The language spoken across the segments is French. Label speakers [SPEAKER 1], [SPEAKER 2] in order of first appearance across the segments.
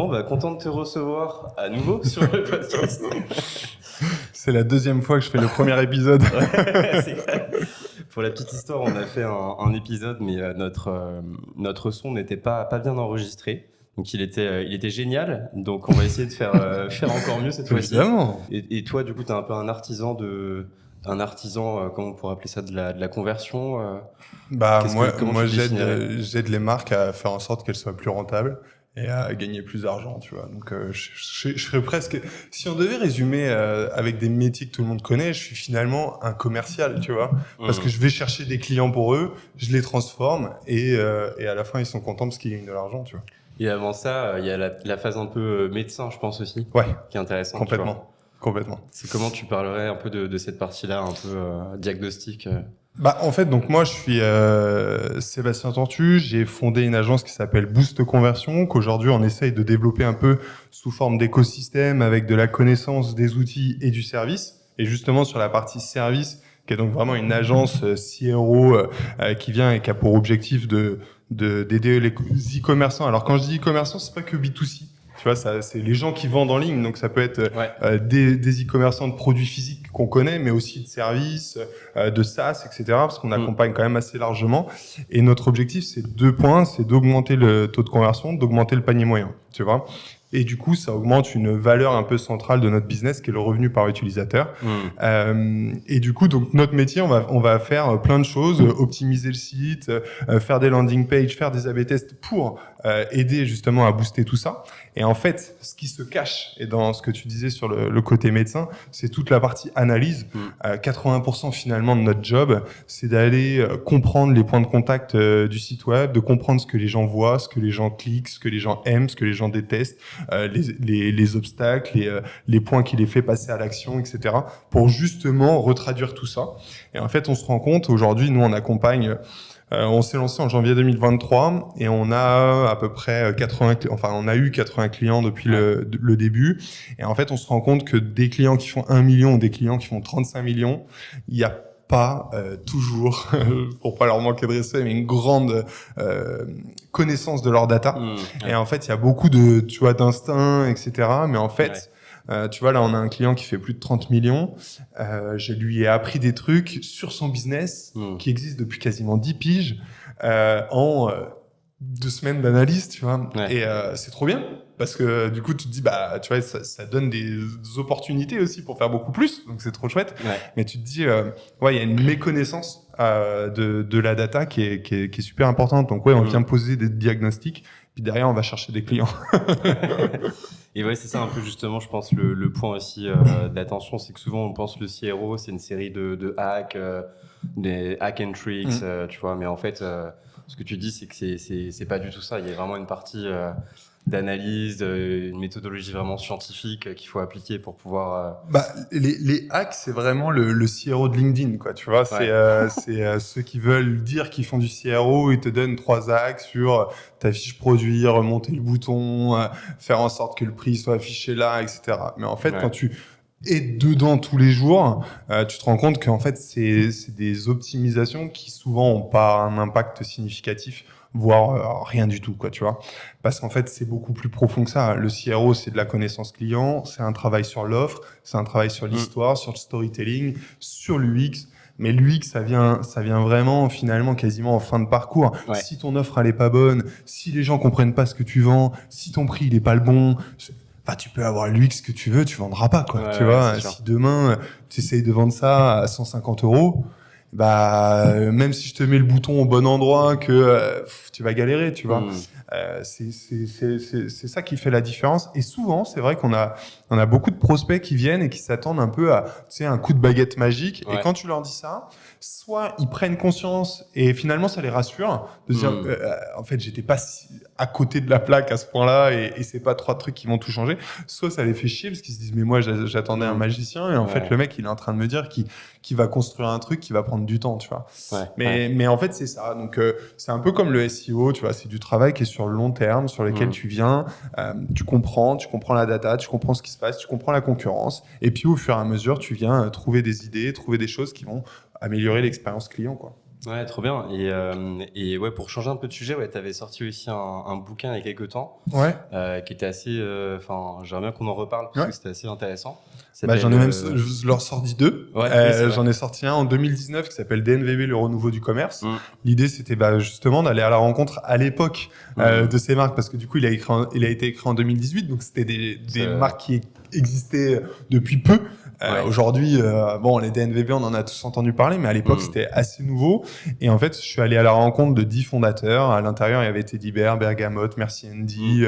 [SPEAKER 1] Bon, bah, content de te recevoir à nouveau sur le podcast.
[SPEAKER 2] C'est la deuxième fois que je fais le premier épisode.
[SPEAKER 1] Ouais, c'est vrai. Pour la petite histoire, on a fait un épisode, mais notre son n'était pas bien enregistré. Donc il était génial. Donc on va essayer de faire encore mieux cette fois-ci.
[SPEAKER 2] Évidemment.
[SPEAKER 1] Et toi, du coup, t'es un peu un artisan comment on pourrait appeler ça, de la conversion.
[SPEAKER 2] Bah
[SPEAKER 1] Comment
[SPEAKER 2] moi
[SPEAKER 1] tu le définirais?
[SPEAKER 2] j'aide les marques à faire en sorte qu'elles soient plus rentables et à gagner plus d'argent, tu vois. Donc je serais presque, si on devait résumer avec des métiers que tout le monde connaît, je suis finalement un commercial, tu vois, parce que je vais chercher des clients pour eux, je les transforme et à la fin ils sont contents parce qu'ils gagnent de l'argent, tu vois.
[SPEAKER 1] Et avant ça, il y a la phase un peu médecin, je pense aussi,
[SPEAKER 2] Ouais,
[SPEAKER 1] qui est intéressante. Tu vois.
[SPEAKER 2] complètement.
[SPEAKER 1] C'est comment tu parlerais un peu de cette partie-là, un peu diagnostic.
[SPEAKER 2] Bah, en fait, donc moi, je suis Sébastien Tortu. J'ai fondé une agence qui s'appelle Boost Conversion, qu'aujourd'hui, on essaye de développer un peu sous forme d'écosystème avec de la connaissance, des outils et du service. Et justement, sur la partie service, qui est donc vraiment une agence CRO qui vient et qui a pour objectif d'aider les e-commerçants. Alors, quand je dis e-commerçants, c'est pas que B2C. Tu vois, ça, c'est les gens qui vendent en ligne. Donc, ça peut être des e-commerçants de produits physiques qu'on connaît, mais aussi de services, de SaaS, etc. Parce qu'on accompagne quand même assez largement. Et notre objectif, c'est 2 points. C'est d'augmenter le taux de conversion, d'augmenter le panier moyen. Tu vois. Et du coup, ça augmente une valeur un peu centrale de notre business, qui est le revenu par utilisateur. Et du coup, donc notre métier, on va faire plein de choses, optimiser le site, faire des landing pages, faire des A/B tests pour aider justement à booster tout ça. Et en fait, ce qui se cache, et dans ce que tu disais sur le côté médecin, c'est toute la partie analyse. 80% finalement de notre job, c'est d'aller comprendre les points de contact du site web, de comprendre ce que les gens voient, ce que les gens cliquent, ce que les gens aiment, ce que les gens détestent, les obstacles, les points qui les fait passer à l'action, etc. pour justement retraduire tout ça. Et en fait, on se rend compte, aujourd'hui, nous, on accompagne... on s'est lancé en janvier 2023 et on a à peu près 80, on a eu 80 clients depuis le début. Et en fait, on se rend compte que des clients qui font 1 million ou des clients qui font 35 millions, il y a pas toujours, pour pas leur manquer de respect, mais une grande connaissance de leur data. Et en fait, il y a beaucoup de, tu vois, d'instinct, etc. Mais en fait, tu vois, là, on a un client qui fait plus de 30 millions. Je lui ai appris des trucs sur son business qui existe depuis quasiment 10 piges en 2 semaines d'analyse, tu vois. Et c'est trop bien parce que du coup, tu te dis, bah, tu vois, ça donne des opportunités aussi pour faire beaucoup plus. Donc, c'est trop chouette. Mais tu te dis, il y a une méconnaissance de la data qui est super importante. Donc, on vient poser des diagnostics. Puis derrière, on va chercher des clients.
[SPEAKER 1] Et ouais, c'est ça un peu justement, je pense, le point aussi d'attention, c'est que souvent on pense que le CRO, c'est une série de hacks, des hack and tricks, tu vois, mais en fait, ce que tu dis, c'est que c'est pas du tout ça. Il y a vraiment une partie d'analyse, une méthodologie vraiment scientifique qu'il faut appliquer pour pouvoir...
[SPEAKER 2] Les hacks, c'est vraiment le CRO de LinkedIn, quoi. Tu vois, c'est ceux qui veulent dire qu'ils font du CRO, ils te donnent 3 hacks sur ta fiche produit, remonter le bouton, faire en sorte que le prix soit affiché là, etc. Mais en fait, quand tu es dedans tous les jours, tu te rends compte qu'en fait, c'est des optimisations qui souvent ont pas un impact significatif, voire rien du tout, quoi, tu vois. Parce qu'en fait, c'est beaucoup plus profond que ça. Le CRO, c'est de la connaissance client, c'est un travail sur l'offre, c'est un travail sur l'histoire, sur le storytelling, sur l'UX. Mais l'UX, ça vient vraiment, finalement, quasiment en fin de parcours. Si ton offre, elle est pas bonne, si les gens comprennent pas ce que tu vends, si ton prix, il est pas le bon, tu peux avoir l'UX que tu veux, tu vendras pas, quoi. Tu vois, si demain, tu essayes de vendre ça à 150 €, même si je te mets le bouton au bon endroit, tu vas galérer, tu vois. C'est ça qui fait la différence. Et souvent, c'est vrai on a beaucoup de prospects qui viennent et qui s'attendent un peu à, tu sais, un coup de baguette magique. Et quand tu leur dis ça, soit ils prennent conscience et finalement ça les rassure de se dire, en fait, j'étais pas à côté de la plaque à ce point-là et c'est pas 3 trucs qui vont tout changer. Soit ça les fait chier parce qu'ils se disent, mais moi, j'attendais un magicien et en fait, le mec, il est en train de me dire qu'il va construire un truc qui va prendre du temps, tu vois. Mais en fait, c'est ça. Donc, c'est un peu comme le SEO, tu vois, c'est du travail qui est sur le long terme, sur lequel tu viens, tu comprends la data, tu comprends ce qui se passe, tu comprends la concurrence. Et puis, au fur et à mesure, tu viens trouver des idées, trouver des choses qui vont améliorer l'expérience client, quoi.
[SPEAKER 1] Ouais, trop bien. Et ouais, pour changer un peu de sujet, ouais, t'avais sorti aussi un bouquin il y a quelques temps
[SPEAKER 2] Ouais.
[SPEAKER 1] qui était assez. Enfin, j'aimerais bien qu'on en reparle parce
[SPEAKER 2] Ouais.
[SPEAKER 1] que c'était assez intéressant. Ça
[SPEAKER 2] Bah, j'en
[SPEAKER 1] s'appelle.
[SPEAKER 2] ai même, je leur sorti deux.
[SPEAKER 1] Ouais, oui, c'est vrai.
[SPEAKER 2] J'en ai sorti un en 2019 qui s'appelle DNVB, le renouveau du commerce.
[SPEAKER 1] Mm.
[SPEAKER 2] L'idée, c'était justement d'aller à la rencontre à l'époque de ces marques, parce que du coup, il a été écrit en 2018, donc c'était des marques qui existaient depuis peu.
[SPEAKER 1] Ouais.
[SPEAKER 2] Aujourd'hui, bon, les DNVB, on en a tous entendu parler, mais à l'époque, c'était assez nouveau. Et en fait, je suis allé à la rencontre de 10 fondateurs. À l'intérieur, il y avait Teddy Bear, Bergamote, Merci Andy,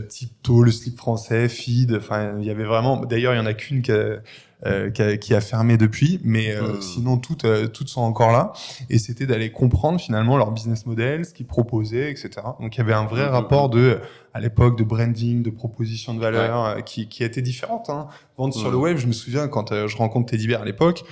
[SPEAKER 2] Tipto, le slip français, Feed. Enfin, il y avait vraiment. D'ailleurs, il y en a qu'une qui a fermé depuis, mais sinon toutes sont encore là. Et c'était d'aller comprendre finalement leur business model, ce qu'ils proposaient, etc. Donc il y avait un vrai rapport à l'époque de branding, de proposition de valeur qui était différente. Hein. Vendre sur le web, je me souviens quand je rencontre Teddy Bear à l'époque,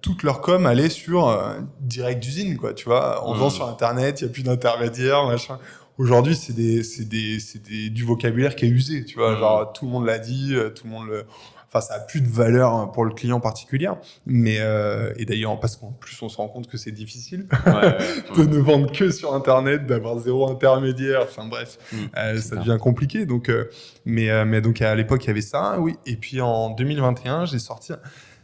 [SPEAKER 2] toute leur com allait sur direct d'usine, quoi. Tu vois, on vend sur Internet, il y a plus d'intermédiaires, machin. Aujourd'hui, c'est du vocabulaire qui est usé, tu vois. Genre tout le monde l'a dit, tout le monde le. Enfin, ça a plus de valeur pour le client particulière. Mais et d'ailleurs, parce qu'en plus, on se rend compte que c'est difficile de ne vendre que sur Internet, d'avoir zéro intermédiaire. Enfin bref, ça devient compliqué. Donc, mais donc à l'époque, il y avait ça, oui. Et puis en 2021, j'ai sorti.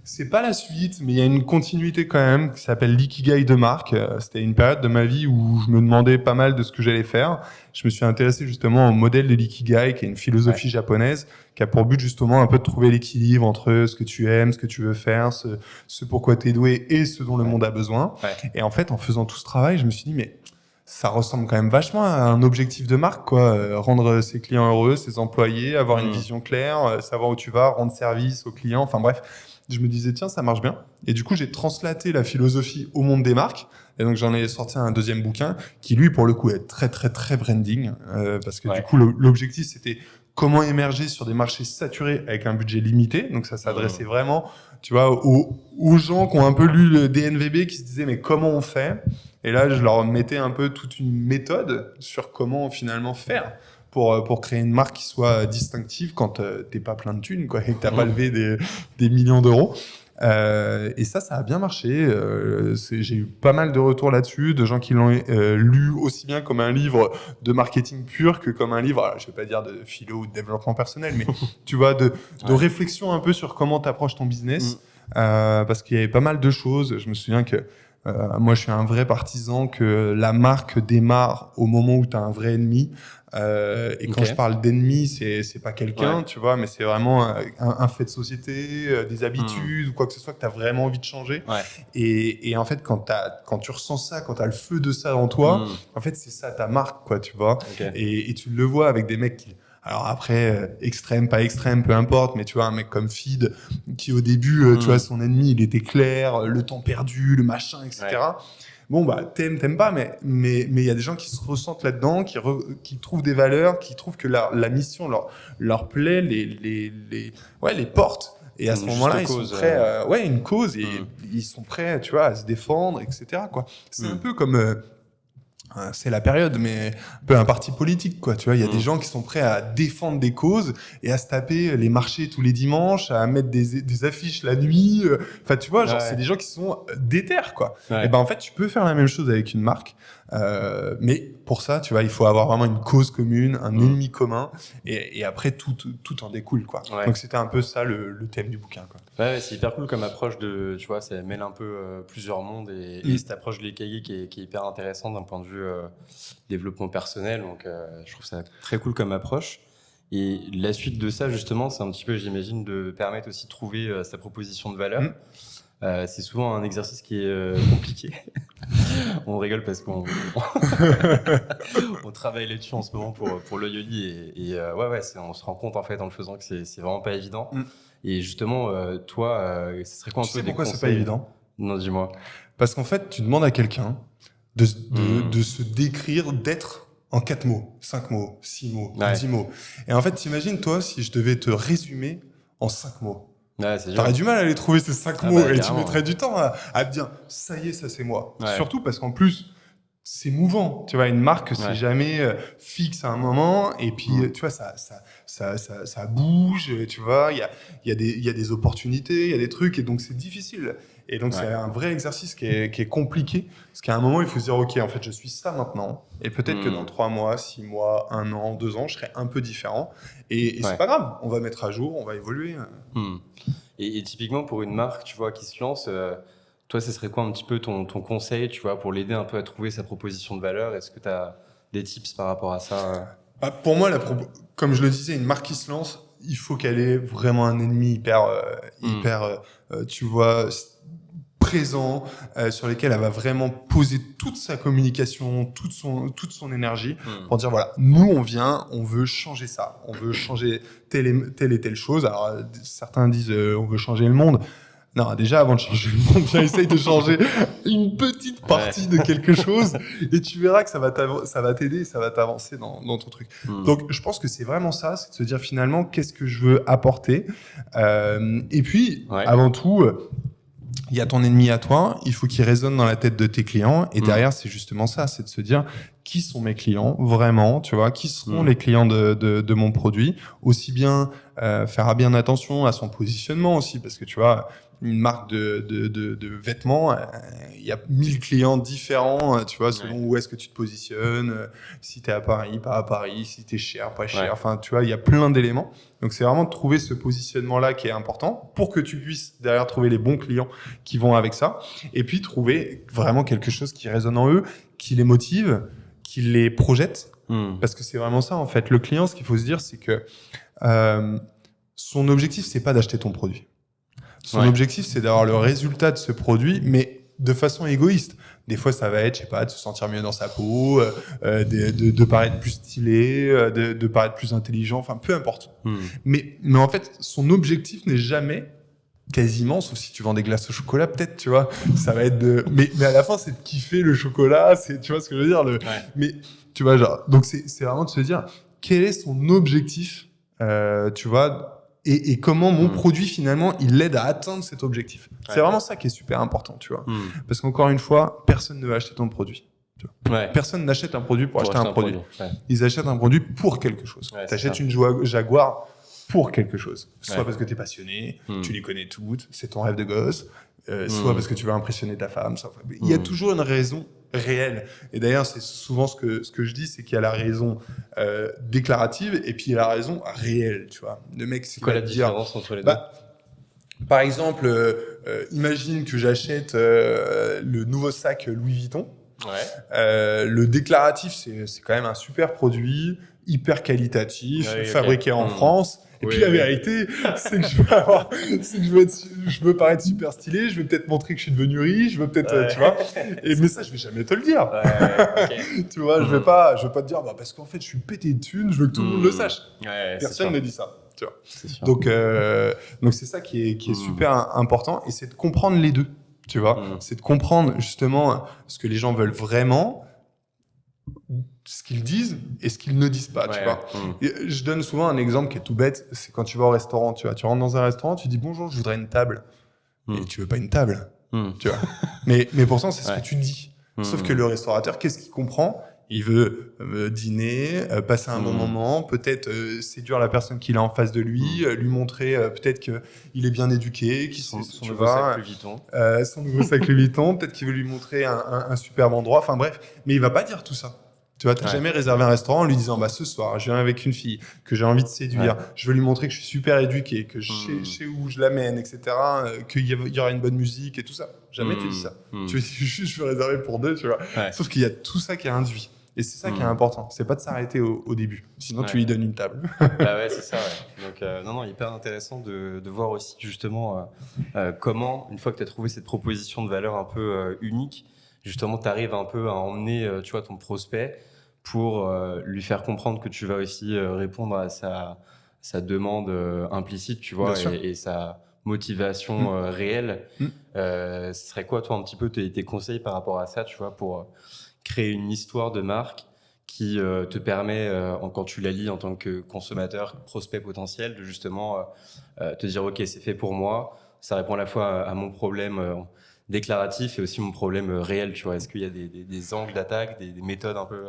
[SPEAKER 2] C'est pas la suite, mais il y a une continuité quand même qui s'appelle l'ikigai de marque. C'était une période de ma vie où je me demandais pas mal de ce que j'allais faire. Je me suis intéressé justement au modèle de l'ikigai, qui est une philosophie japonaise, qui a pour but justement un peu de trouver l'équilibre entre ce que tu aimes, ce que tu veux faire, ce pourquoi tu es doué et ce dont le monde a besoin. Et en fait, en faisant tout ce travail, je me suis dit, mais ça ressemble quand même vachement à un objectif de marque, quoi. Rendre ses clients heureux, ses employés, avoir une vision claire, savoir où tu vas, rendre service aux clients. Enfin bref, je me disais, tiens, ça marche bien. Et du coup, j'ai translaté la philosophie au monde des marques. Et donc, j'en ai sorti un deuxième bouquin qui, lui, pour le coup, est très, très, très branding. Parce que du coup, l'objectif, c'était comment émerger sur des marchés saturés avec un budget limité. Donc, ça s'adressait vraiment, tu vois, aux gens qui ont un peu lu le DNVB, qui se disaient, mais comment on fait? Et là, je leur mettais un peu toute une méthode sur comment finalement faire pour créer une marque qui soit distinctive quand t'es pas plein de thunes, quoi, et que t'as pas levé des millions d'euros. Et ça a bien marché. J'ai eu pas mal de retours là-dessus, de gens qui l'ont lu aussi bien comme un livre de marketing pur que comme un livre, alors, je vais pas dire de philo ou de développement personnel, mais tu vois, de réflexion un peu sur comment t'approches ton business. Parce qu'il y avait pas mal de choses. Je me souviens que moi, je suis un vrai partisan que la marque démarre au moment où tu as un vrai ennemi. Et quand je parle d'ennemi, c'est pas quelqu'un, tu vois, mais c'est vraiment un fait de société, des habitudes ou quoi que ce soit que tu as vraiment envie de changer. Et en fait, quand tu ressens ça, quand tu as le feu de ça en toi, en fait, c'est ça ta marque, quoi, tu vois. Et tu le vois avec des mecs qui... Alors après, extrême, pas extrême, peu importe, mais tu vois, un mec comme Feed, qui au début, tu vois, son ennemi, il était clair, le temps perdu, le machin, etc. Bon, bah, t'aimes pas, mais il y a des gens qui se ressentent là-dedans, qui trouvent des valeurs, qui trouvent que la mission leur plaît, les porte. Et à ce moment-là, ils sont prêts, une cause, et ils sont prêts, tu vois, à se défendre, etc., quoi. C'est un peu comme, c'est la période, mais un peu un parti politique, quoi. Tu vois, il y a des gens qui sont prêts à défendre des causes et à se taper les marchés tous les dimanches, à mettre des affiches la nuit. Enfin, tu vois, genre, c'est des gens qui sont déter, quoi. Et ben, en fait, tu peux faire la même chose avec une marque. Mais pour ça, tu vois, il faut avoir vraiment une cause commune, un ennemi commun, et après tout en découle, quoi. Donc c'était un peu ça le thème du bouquin, quoi.
[SPEAKER 1] Ouais, c'est hyper cool comme approche de, tu vois, ça mêle un peu plusieurs mondes et cette approche de l'EKI qui est hyper intéressante d'un point de vue développement personnel. Donc je trouve ça très cool comme approche. Et la suite de ça, justement, c'est un petit peu, j'imagine, de permettre aussi de trouver sa proposition de valeur. C'est souvent un exercice qui est compliqué. On rigole parce qu'on on travaille là-dessus en ce moment pour le Yoli et on se rend compte en fait en le faisant que c'est vraiment pas évident. Et justement, toi, ce serait quoi un peu des
[SPEAKER 2] pourquoi
[SPEAKER 1] conseils?
[SPEAKER 2] c'est pas évident?
[SPEAKER 1] Non, dis-moi.
[SPEAKER 2] Parce qu'en fait, tu demandes à quelqu'un de se décrire, d'être en 4 mots, 5 mots, 6 mots, 10 mots. Et en fait, t'imagines, toi, si je devais te résumer en 5 mots. T'aurais du mal à les trouver, ces 5 mots, et tu mettrais du temps à te dire, ça y est, ça c'est moi. Surtout parce qu'en plus, c'est mouvant. Tu vois, une marque, c'est jamais fixe à un moment, et puis, tu vois, ça bouge, tu vois, il y a des opportunités, il y a des trucs, et donc c'est difficile. Et donc,
[SPEAKER 1] Ouais.
[SPEAKER 2] c'est un vrai exercice qui est compliqué. Parce qu'à un moment, il faut se dire, OK, en fait, je suis ça maintenant. Et peut-être que dans 3 mois, 6 mois, 1 an, 2 ans, je serai un peu différent. Et c'est
[SPEAKER 1] Ouais.
[SPEAKER 2] pas grave. On va mettre à jour, on va évoluer.
[SPEAKER 1] Et typiquement, pour une marque, tu vois, qui se lance, toi, ce serait quoi un petit peu ton conseil, tu vois, pour l'aider un peu à trouver sa proposition de valeur? Est-ce que tu as des tips par rapport à ça?
[SPEAKER 2] Pour moi, comme je le disais, une marque qui se lance, il faut qu'elle ait vraiment un ennemi hyper, tu vois, présent, sur lequel elle va vraiment poser toute sa communication, toute son énergie pour dire voilà, nous on vient, on veut changer ça, on veut changer telle et telle chose. Alors certains disent on veut changer le monde. Non, déjà, avant de changer le monde, viens, essaye de changer une petite partie de quelque chose et tu verras que ça va t'aider, ça va t'avancer dans ton truc. Donc, je pense que c'est vraiment ça, c'est de se dire finalement, qu'est-ce que je veux apporter et puis, avant tout, il y a ton ennemi à toi, il faut qu'il résonne dans la tête de tes clients et derrière, c'est justement ça, c'est de se dire qui sont mes clients vraiment, tu vois, qui seront les clients de mon produit, aussi bien faire bien attention à son positionnement aussi, parce que tu vois, une marque de vêtements, il y a 1000 clients différents, tu vois, selon où est-ce que tu te positionnes, si t'es à Paris, pas à Paris, si t'es cher, pas cher, enfin, tu vois, il y a plein d'éléments. Donc, c'est vraiment de trouver ce positionnement-là qui est important pour que tu puisses derrière trouver les bons clients qui vont avec ça, et puis trouver vraiment quelque chose qui résonne en eux, qui les motive, qui les projette, parce que c'est vraiment ça, en fait. Le client, ce qu'il faut se dire, c'est que son objectif, c'est pas d'acheter ton produit. Son objectif, c'est d'avoir le résultat de ce produit, mais de façon égoïste. Des fois, ça va être, je sais pas, de se sentir mieux dans sa peau, de paraître plus stylé, de paraître plus intelligent, enfin, peu importe. Mais en fait, son objectif n'est jamais quasiment, sauf si tu vends des glaces au chocolat, peut-être, tu vois, ça va être mais à la fin, c'est de kiffer le chocolat, tu vois ce que je veux dire, mais, tu vois, genre, donc c'est vraiment de se dire, quel est son objectif, tu vois, et comment mon produit, finalement, il l'aide à atteindre cet objectif. C'est vraiment ça qui est super important, tu vois. Parce qu'encore une fois, personne ne va acheter ton produit. Tu vois. Personne n'achète un produit pour acheter un produit. Ils achètent un produit pour quelque chose. Tu achètes une Jaguar pour quelque chose. Soit parce que tu es passionné, tu les connais toutes, c'est ton rêve de gosse, soit parce que tu veux impressionner ta femme. Il y a toujours une raison réelle. Et d'ailleurs, c'est souvent ce que je dis, c'est qu'il y a la raison déclarative et puis il y a la raison réelle, tu vois. Le mec,
[SPEAKER 1] c'est quoi la différence entre les deux?
[SPEAKER 2] Par exemple, imagine que j'achète le nouveau sac Louis Vuitton. Le déclaratif, c'est quand même un super produit, hyper qualitatif, fabriqué en France. Et puis la vérité, c'est que je veux paraître super stylé, je veux peut-être montrer que je suis devenu riche, je veux peut-être, tu vois. Mais ça, je vais jamais te le dire. Tu vois, je vais pas te dire, parce qu'en fait, je suis pété de thunes, je veux que tout le monde le sache. Personne ne dit ça. Tu vois. Donc c'est ça qui est super important, et c'est de comprendre les deux. Tu vois, c'est de comprendre justement ce que les gens veulent vraiment, ce qu'ils disent et ce qu'ils ne disent pas, tu vois. Et je donne souvent un exemple qui est tout bête, c'est quand tu vas au restaurant, tu vois, tu rentres dans un restaurant, tu dis bonjour, je voudrais une table. Et tu veux pas une table, tu vois. Mais pourtant, c'est ce que tu dis. Sauf que le restaurateur, qu'est-ce qu'il comprend? Il veut dîner, passer un bon moment, peut-être séduire la personne qu'il a en face de lui, lui montrer peut-être qu'il est bien éduqué,
[SPEAKER 1] son nouveau sac Louis Vuitton.
[SPEAKER 2] Son nouveau sac Louis Vuitton, peut-être qu'il veut lui montrer un superbe endroit, enfin bref, mais il va pas dire tout ça. Tu vois, t'as jamais réservé un restaurant en lui disant ce soir, je viens avec une fille que j'ai envie de séduire, je veux lui montrer que je suis super éduqué, que je sais où je l'amène, etc., qu'il y aura une bonne musique et tout ça. Jamais tu dis ça. Tu dis juste, je veux réserver pour deux, tu vois. Sauf qu'il y a tout ça qui est induit. Et c'est ça qui est important. C'est pas de s'arrêter au début. Sinon, tu lui donnes une table.
[SPEAKER 1] C'est ça, Donc, non, hyper intéressant de voir aussi, justement, comment, une fois que tu as trouvé cette proposition de valeur un peu unique, justement, tu arrives un peu à emmener, tu vois, ton prospect pour lui faire comprendre que tu vas aussi répondre à sa demande implicite, tu vois, et sa motivation réelle. Ce serait quoi, toi, un petit peu tes conseils par rapport à ça, tu vois, pour créer une histoire de marque qui te permet, quand tu la lis en tant que consommateur, prospect potentiel, de justement te dire « Ok, c'est fait pour moi, ça répond à la fois à mon problème déclaratif et aussi mon problème réel, tu vois. Est-ce qu'il y a des angles d'attaque, des méthodes un peu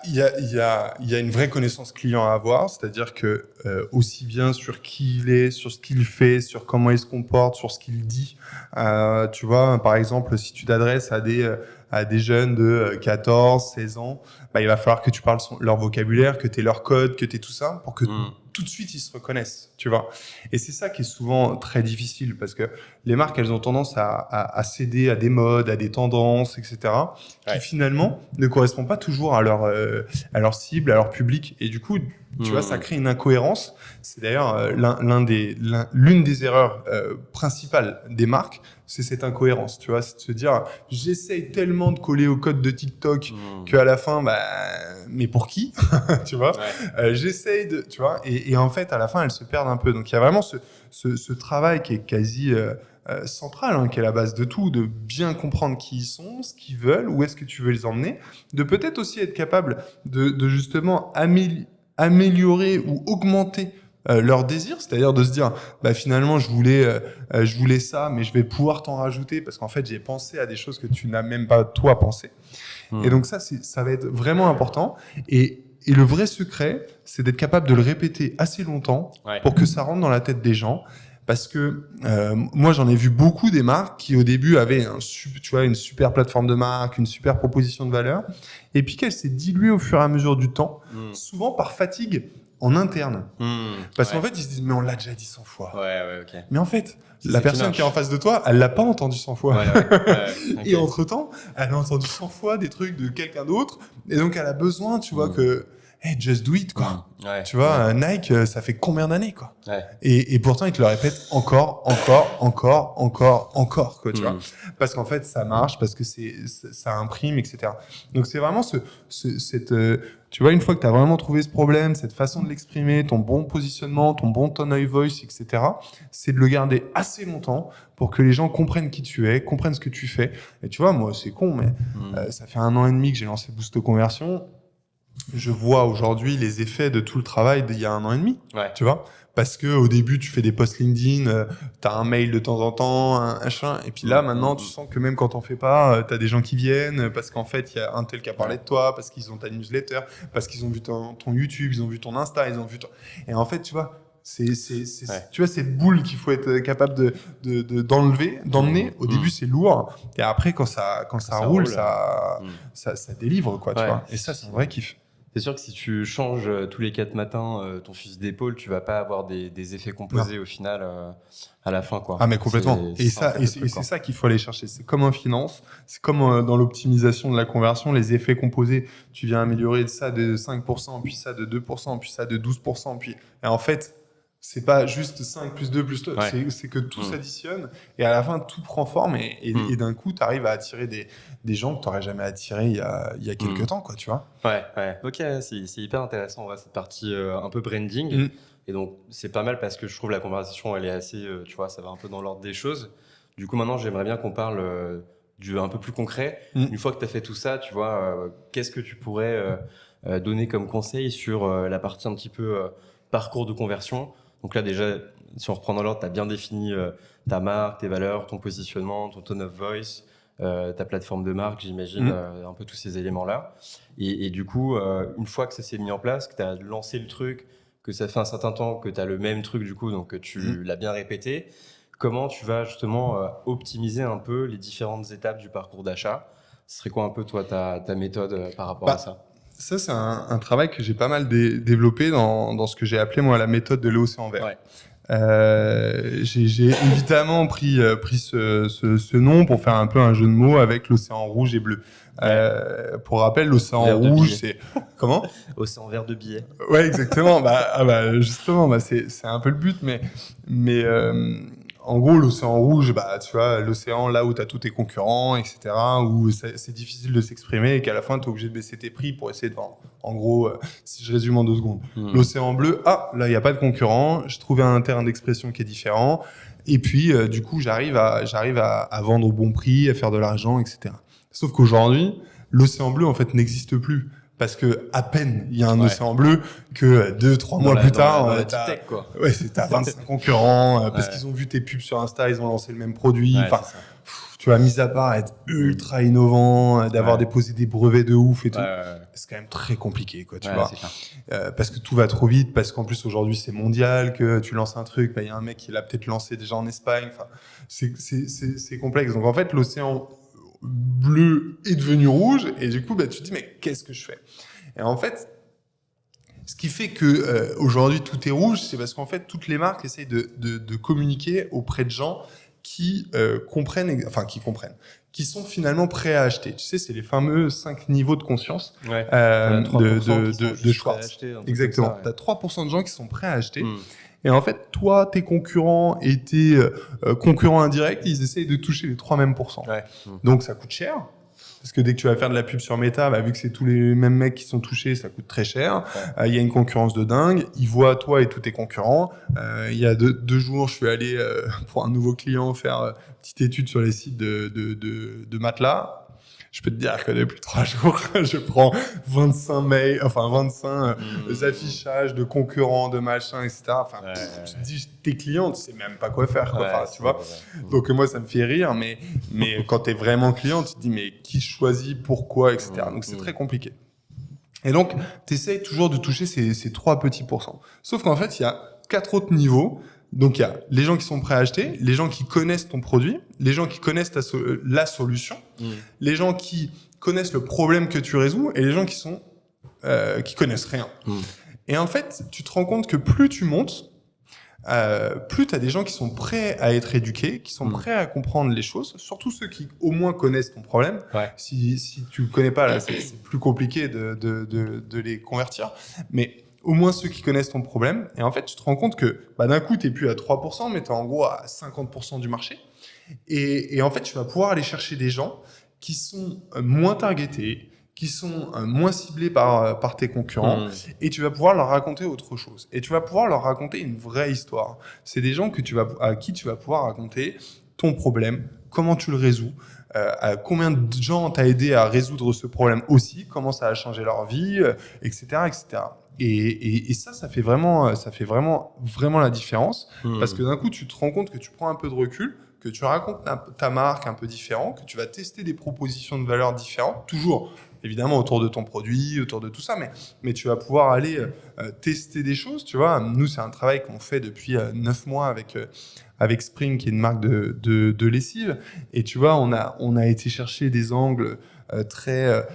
[SPEAKER 2] Il y a une vraie connaissance client à avoir, c'est-à-dire que aussi bien sur qui il est, sur ce qu'il fait, sur comment il se comporte, sur ce qu'il dit. Tu vois, par exemple, si tu t'adresses à des jeunes de 14, 16 ans, il va falloir que tu parles leur vocabulaire, que tu aies leur code, que tu aies tout ça, pour que tout de suite ils se reconnaissent, tu vois. Et c'est ça qui est souvent très difficile, parce que les marques, elles ont tendance à céder à des modes, à des tendances, etc., qui finalement ne correspondent pas toujours à leur cible, à leur public. Et du coup, tu vois, ça crée une incohérence. C'est d'ailleurs l'une des erreurs principales des marques, c'est cette incohérence, tu vois, c'est de se dire, j'essaye tellement de coller au code de TikTok qu'à la fin, mais pour qui, tu vois, j'essaye de, tu vois, et en fait, à la fin, elles se perdent un peu. Donc, il y a vraiment ce travail qui est quasi central, qui est la base de tout, de bien comprendre qui ils sont, ce qu'ils veulent, où est-ce que tu veux les emmener, de peut-être aussi être capable de justement améliorer ou augmenter leur désir, c'est-à-dire de se dire finalement je voulais ça, mais je vais pouvoir t'en rajouter parce qu'en fait j'ai pensé à des choses que tu n'as même pas toi pensé. Et donc ça va être vraiment important. Et le vrai secret, c'est d'être capable de le répéter assez longtemps pour que ça rentre dans la tête des gens. Parce que moi, j'en ai vu beaucoup des marques qui, au début, avaient une super plateforme de marque, une super proposition de valeur, et puis qu'elle s'est diluée au fur et à mesure du temps, souvent par fatigue en interne. Parce qu'en fait, ils se disent, mais on l'a déjà dit 100 fois.
[SPEAKER 1] Ok.
[SPEAKER 2] Mais en fait, la personne qui est en face de toi, elle l'a pas entendu 100 fois.
[SPEAKER 1] Okay.
[SPEAKER 2] Et entre-temps, elle a entendu 100 fois des trucs de quelqu'un d'autre, et donc elle a besoin, tu vois, que... Hey, just do it, quoi. Tu vois, Nike, ça fait combien d'années, quoi. Et pourtant, ils te le répètent encore, quoi, tu vois. Parce qu'en fait, ça marche, parce que ça imprime, etc. Donc, c'est vraiment tu vois, une fois que tu as vraiment trouvé ce problème, cette façon de l'exprimer, ton bon positionnement, ton bon tone of voice, etc., c'est de le garder assez longtemps pour que les gens comprennent qui tu es, comprennent ce que tu fais. Et tu vois, moi, c'est con, mais ça fait 1 an et demi que j'ai lancé Boost Conversion. Je vois aujourd'hui les effets de tout le travail d'il y a 1 an et demi, tu vois, parce que au début tu fais des posts LinkedIn, t'as un mail de temps en temps, un machin, et puis là maintenant tu sens que même quand t'en fais pas, t'as des gens qui viennent parce qu'en fait il y a un tel qui a parlé de toi, parce qu'ils ont ta newsletter, parce qu'ils ont vu ton YouTube, ils ont vu ton Insta, ils ont vu et en fait tu vois. Tu vois, cette boule qu'il faut être capable d'emmener. Au début, c'est lourd. Et après, quand ça roule, ça délivre, quoi, tu vois. Et ça, c'est un vrai kiff.
[SPEAKER 1] C'est sûr que si tu changes tous les 4 matins ton fusil d'épaule, tu vas pas avoir des effets composés au final à la fin, quoi.
[SPEAKER 2] Ah, mais complètement. C'est ça qu'il faut aller chercher. C'est comme en finance, c'est comme dans l'optimisation de la conversion, les effets composés. Tu viens améliorer ça de 5%, puis ça de 2%, puis ça de 12%, et en fait, c'est pas juste 5 plus 2 plus 2, c'est que tout s'additionne et à la fin tout prend forme et d'un coup tu arrives à attirer des gens que tu n'aurais jamais attirés il y a quelques temps, quoi, tu vois.
[SPEAKER 1] Ok, c'est hyper intéressant, cette partie un peu branding. Et donc c'est pas mal parce que je trouve la conversation elle est assez, tu vois, ça va un peu dans l'ordre des choses. Du coup maintenant j'aimerais bien qu'on parle du un peu plus concret. Une fois que tu as fait tout ça, tu vois, qu'est-ce que tu pourrais donner comme conseil sur la partie un petit peu parcours de conversion. Donc là, déjà, si on reprend dans l'ordre, tu as bien défini ta marque, tes valeurs, ton positionnement, ton tone of voice, ta plateforme de marque, j'imagine, un peu tous ces éléments-là. Et du coup, une fois que ça s'est mis en place, que tu as lancé le truc, que ça fait un certain temps que tu as le même truc, du coup, donc que tu l'as bien répété, comment tu vas justement optimiser un peu les différentes étapes du parcours d'achat? Ce serait quoi un peu, toi, ta méthode par rapport à ça?
[SPEAKER 2] Ça, c'est un travail que j'ai pas mal développé dans ce que j'ai appelé, moi, la méthode de l'océan vert. J'ai évidemment pris ce nom pour faire un peu un jeu de mots avec l'océan rouge et bleu. Pour rappel, l'océan rouge, c'est... Comment ?
[SPEAKER 1] Océan vert de billets.
[SPEAKER 2] Ouais, exactement. Justement, c'est un peu le but, mais en gros, l'océan rouge, tu vois, l'océan là où tu as tous tes concurrents, etc., où c'est difficile de s'exprimer et qu'à la fin, tu es obligé de baisser tes prix pour essayer de vendre. En gros, si je résume en 2 secondes. L'océan bleu, là, il n'y a pas de concurrent, je trouvais un terrain d'expression qui est différent, et puis, du coup, j'arrive à vendre au bon prix, à faire de l'argent, etc. Sauf qu'aujourd'hui, l'océan bleu, en fait, n'existe plus. Parce que à peine il y a un océan bleu que 2-3 mois plus tard, t'as 25 concurrents parce qu'ils ont vu tes pubs sur Insta, ils ont lancé le même produit. Tu tu vois, mis à part être ultra innovant, d'avoir déposé des brevets de ouf et tout, c'est quand même très compliqué, quoi, tu vois. Parce que tout va trop vite, parce qu'en plus aujourd'hui c'est mondial, que tu lances un truc, il y a un mec qui l'a peut-être lancé déjà en Espagne, enfin, c'est complexe. Donc en fait, l'océan bleu est devenu rouge, et du coup, tu te dis, mais qu'est-ce que je fais? Et en fait, ce qui fait que aujourd'hui tout est rouge, c'est parce qu'en fait toutes les marques essayent de communiquer auprès de gens qui comprennent, qui sont finalement prêts à acheter. Tu sais, c'est les fameux 5 niveaux de conscience de Schwartz. Exactement. Tu as 3% de gens qui sont prêts à acheter. Et en fait, toi, tes concurrents et tes concurrents indirects, ils essayent de toucher les 3 mêmes pourcents. Donc ça coûte cher. Parce que dès que tu vas faire de la pub sur Meta, vu que c'est tous les mêmes mecs qui sont touchés, ça coûte très cher. Il y a une concurrence de dingue. Ils voient toi et tous tes concurrents. Il y a deux jours, je suis allé pour un nouveau client faire une petite étude sur les sites de matelas. Je peux te dire que depuis 3 jours, je prends 25 mails, 25 affichages de concurrents, de machins, etc. Je te dis, tes clients, tu sais même pas quoi faire, quoi. Tu vois. Donc moi, ça me fait rire, mais quand t'es vraiment client, tu te dis, mais qui choisit, pourquoi, etc. Donc c'est très compliqué. Et donc, t'essayes toujours de toucher ces 3 petits pourcents. Sauf qu'en fait, il y a 4 autres niveaux. Donc, il y a les gens qui sont prêts à acheter, les gens qui connaissent ton produit, les gens qui connaissent la solution, les gens qui connaissent le problème que tu résous et les gens qui connaissent rien. Et en fait, tu te rends compte que plus tu montes, plus tu as des gens qui sont prêts à être éduqués, qui sont prêts à comprendre les choses, surtout ceux qui au moins connaissent ton problème. Si tu le connais pas, là, c'est plus compliqué de les convertir. Mais au moins ceux qui connaissent ton problème. Et en fait, tu te rends compte que d'un coup, tu n'es plus à 3%, mais tu es en gros à 50% du marché. Et en fait, tu vas pouvoir aller chercher des gens qui sont moins targetés, qui sont moins ciblés par tes concurrents, et tu vas pouvoir leur raconter autre chose. Et tu vas pouvoir leur raconter une vraie histoire. C'est des gens à qui tu vas pouvoir raconter ton problème, comment tu le résous, à combien de gens t'as aidé à résoudre ce problème aussi, comment ça a changé leur vie, etc., etc. Et ça fait vraiment la différence, parce que d'un coup, tu te rends compte que tu prends un peu de recul, que tu racontes ta marque un peu différent, que tu vas tester des propositions de valeur différentes, toujours évidemment autour de ton produit, autour de tout ça, mais tu vas pouvoir aller tester des choses, tu vois. Nous, c'est un travail qu'on fait depuis 9 mois avec Spring, qui est une marque de lessive, et tu vois, on a été chercher des angles très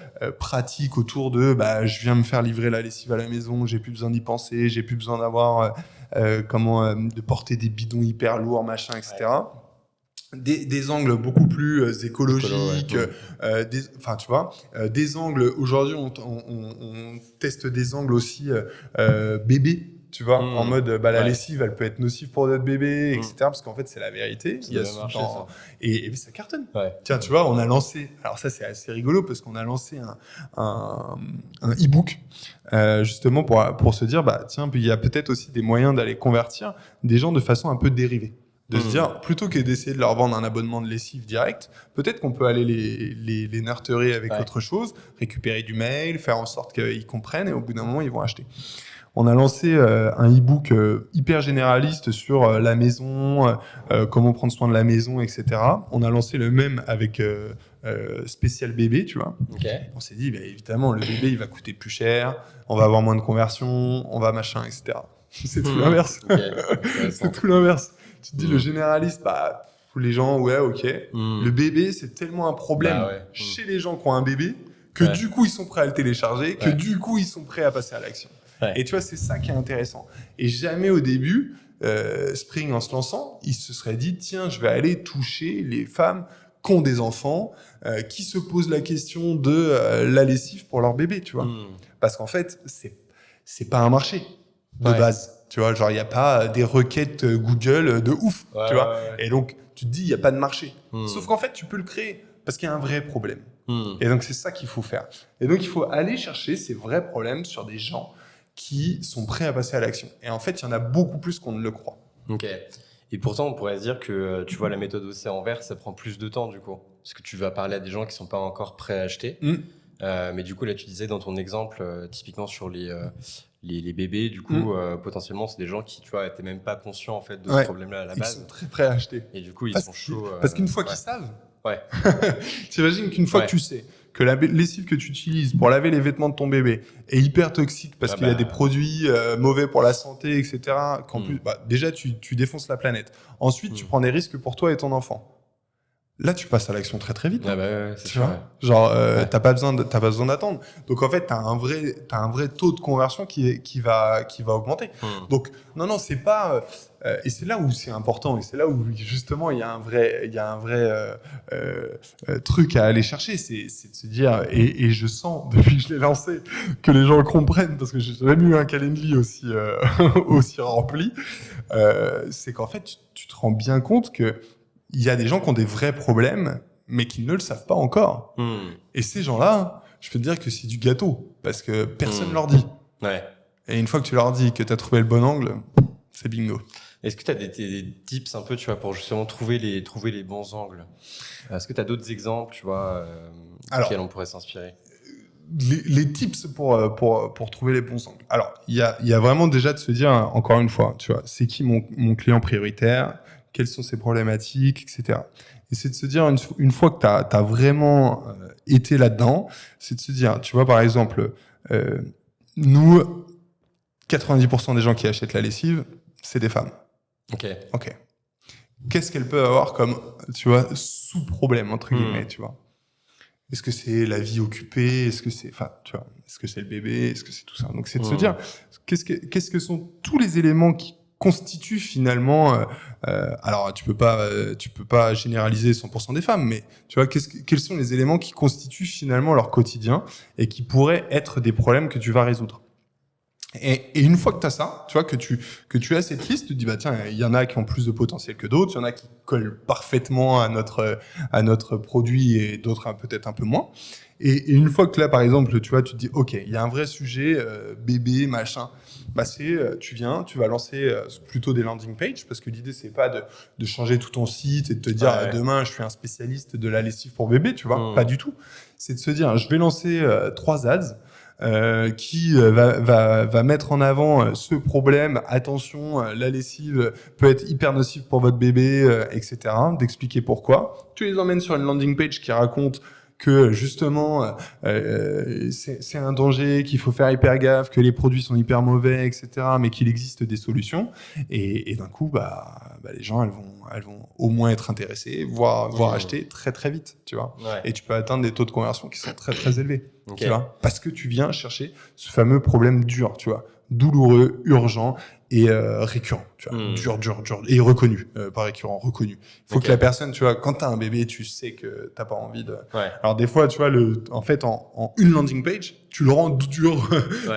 [SPEAKER 2] pratiques autour de je viens me faire livrer la lessive à la maison, j'ai plus besoin d'y penser, j'ai plus besoin d'avoir de porter des bidons hyper lourds, machin, etc. Des angles beaucoup plus écologiques, tu vois, des angles. Aujourd'hui, on teste des angles aussi bébé, tu vois, en mode la lessive, elle peut être nocive pour notre bébé, etc. Parce qu'en fait, c'est la vérité.
[SPEAKER 1] Il y a marché, ça.
[SPEAKER 2] Et ça cartonne. Tiens, tu vois, on a lancé. Alors ça, c'est assez rigolo parce qu'on a lancé un e-book justement pour se dire, tiens, il y a peut-être aussi des moyens d'aller convertir des gens de façon un peu dérivée. De se dire, plutôt que d'essayer de leur vendre un abonnement de lessive direct, peut-être qu'on peut aller les nurturer avec autre chose, récupérer du mail, faire en sorte qu'ils comprennent, et au bout d'un moment, ils vont acheter. On a lancé un e-book hyper généraliste sur la maison, comment prendre soin de la maison, etc. On a lancé le même avec spécial bébé, tu vois. On s'est dit, évidemment, le bébé, il va coûter plus cher, on va avoir moins de conversions, on va machin, etc. C'est tout l'inverse. C'est tout l'inverse. Tu te dis, le généraliste, les gens, Le bébé, c'est tellement un problème chez les gens qui ont un bébé que du coup, ils sont prêts à le télécharger, que du coup, ils sont prêts à passer à l'action. Et tu vois, c'est ça qui est intéressant. Et jamais au début, Spring, en se lançant, il se serait dit, tiens, je vais aller toucher les femmes qui ont des enfants, qui se posent la question de la lessive pour leur bébé, tu vois. Parce qu'en fait, c'est pas un marché de base. Tu vois, genre, il n'y a pas des requêtes Google de ouf, tu vois. Et donc, tu te dis, il n'y a pas de marché. Sauf qu'en fait, tu peux le créer parce qu'il y a un vrai problème. Et donc, c'est ça qu'il faut faire. Et donc, il faut aller chercher ces vrais problèmes sur des gens qui sont prêts à passer à l'action. Et en fait, il y en a beaucoup plus qu'on ne le croit.
[SPEAKER 1] Ok. Et pourtant, on pourrait se dire que, tu vois, la méthode océan vert, ça prend plus de temps, du coup. Parce que tu vas parler à des gens qui ne sont pas encore prêts à acheter. Mais du coup, là, tu disais dans ton exemple, typiquement sur les bébés, du coup, potentiellement, c'est des gens qui, tu vois, n'étaient même pas conscients en fait de ce problème-là à la base.
[SPEAKER 2] Ils sont très prêts à acheter.
[SPEAKER 1] Et du coup, ils sont chauds.
[SPEAKER 2] Parce qu'une fois qu'ils savent,
[SPEAKER 1] Ouais.
[SPEAKER 2] T'imagines qu'une fois que tu sais que la lessive que tu utilises pour laver les vêtements de ton bébé est hyper toxique parce qu'il y a des produits mauvais pour la santé, etc. Qu'en plus, déjà, tu défonces la planète. Ensuite, tu prends des risques pour toi et ton enfant. Là, tu passes à l'action très très vite.
[SPEAKER 1] C'est
[SPEAKER 2] tu vois. Genre, t'as pas besoin d'attendre. Donc en fait, t'as un vrai taux de conversion qui va augmenter. Donc non, c'est pas. Et c'est là où c'est important. Et c'est là où justement il y a un vrai truc à aller chercher. C'est de se dire. Et je sens depuis que je l'ai lancé que les gens le comprennent parce que j'ai jamais eu un Calendly aussi aussi rempli. C'est qu'en fait, tu te rends bien compte que il y a des gens qui ont des vrais problèmes, mais qui ne le savent pas encore. Et ces gens-là, je peux te dire que c'est du gâteau, parce que personne leur dit.
[SPEAKER 1] Ouais.
[SPEAKER 2] Et une fois que tu leur dis que tu as trouvé le bon angle, c'est bingo.
[SPEAKER 1] Est-ce que tu as des tips un peu, tu vois, pour justement trouver les bons angles? Est-ce que tu as d'autres exemples, tu vois, auxquels on pourrait s'inspirer?
[SPEAKER 2] Les tips pour trouver les bons angles. Alors, il y a vraiment déjà de se dire, encore une fois, tu vois, c'est qui mon client prioritaire? Quelles sont ses problématiques, etc. Et c'est de se dire, une fois que tu as vraiment été là-dedans, c'est de se dire, tu vois, par exemple, nous, 90% des gens qui achètent la lessive, c'est des femmes.
[SPEAKER 1] Ok.
[SPEAKER 2] Qu'est-ce qu'elles peuvent avoir comme, tu vois, sous-problème, entre guillemets, tu vois? Est-ce que c'est la vie occupée? Est-ce que c'est, enfin, tu vois, est-ce que c'est le bébé? Est-ce que c'est tout ça? Donc, c'est de se dire, qu'est-ce que sont tous les éléments qui constituent finalement, alors tu peux pas généraliser 100% des femmes, mais tu vois, quels sont les éléments qui constituent finalement leur quotidien et qui pourraient être des problèmes que tu vas résoudre? Et une fois que tu as ça, tu vois, que tu as cette liste, tu te dis, bah tiens, il y en a qui ont plus de potentiel que d'autres, il y en a qui collent parfaitement à notre produit et d'autres peut-être un peu moins. Et une fois que là, par exemple, tu vois, tu te dis, ok, il y a un vrai sujet, bébé, machin, bah tu vas lancer plutôt des landing pages, parce que l'idée, c'est pas de changer tout ton site et de te dire, demain, je suis un spécialiste de la lessive pour bébé, tu vois, pas du tout. C'est de se dire, je vais lancer 3 ads, qui va mettre en avant ce problème. Attention, la lessive peut être hyper nocive pour votre bébé, etc. D'expliquer pourquoi. Tu les emmènes sur une landing page qui raconte que justement c'est un danger, qu'il faut faire hyper gaffe, que les produits sont hyper mauvais, etc. Mais qu'il existe des solutions. Et d'un coup, les gens elles vont au moins être intéressées, voire acheter très très vite, tu vois. Et tu peux atteindre des taux de conversion qui sont très très élevés. Tu vois, parce que tu viens chercher ce fameux problème dur, tu vois, douloureux, urgent et récurrent, tu vois, dur et reconnu, pas récurrent, reconnu. Il faut que la personne, tu vois, quand t'as un bébé, tu sais que t'as pas envie de. Alors des fois, tu vois, en fait, en une landing page, tu le rends dur,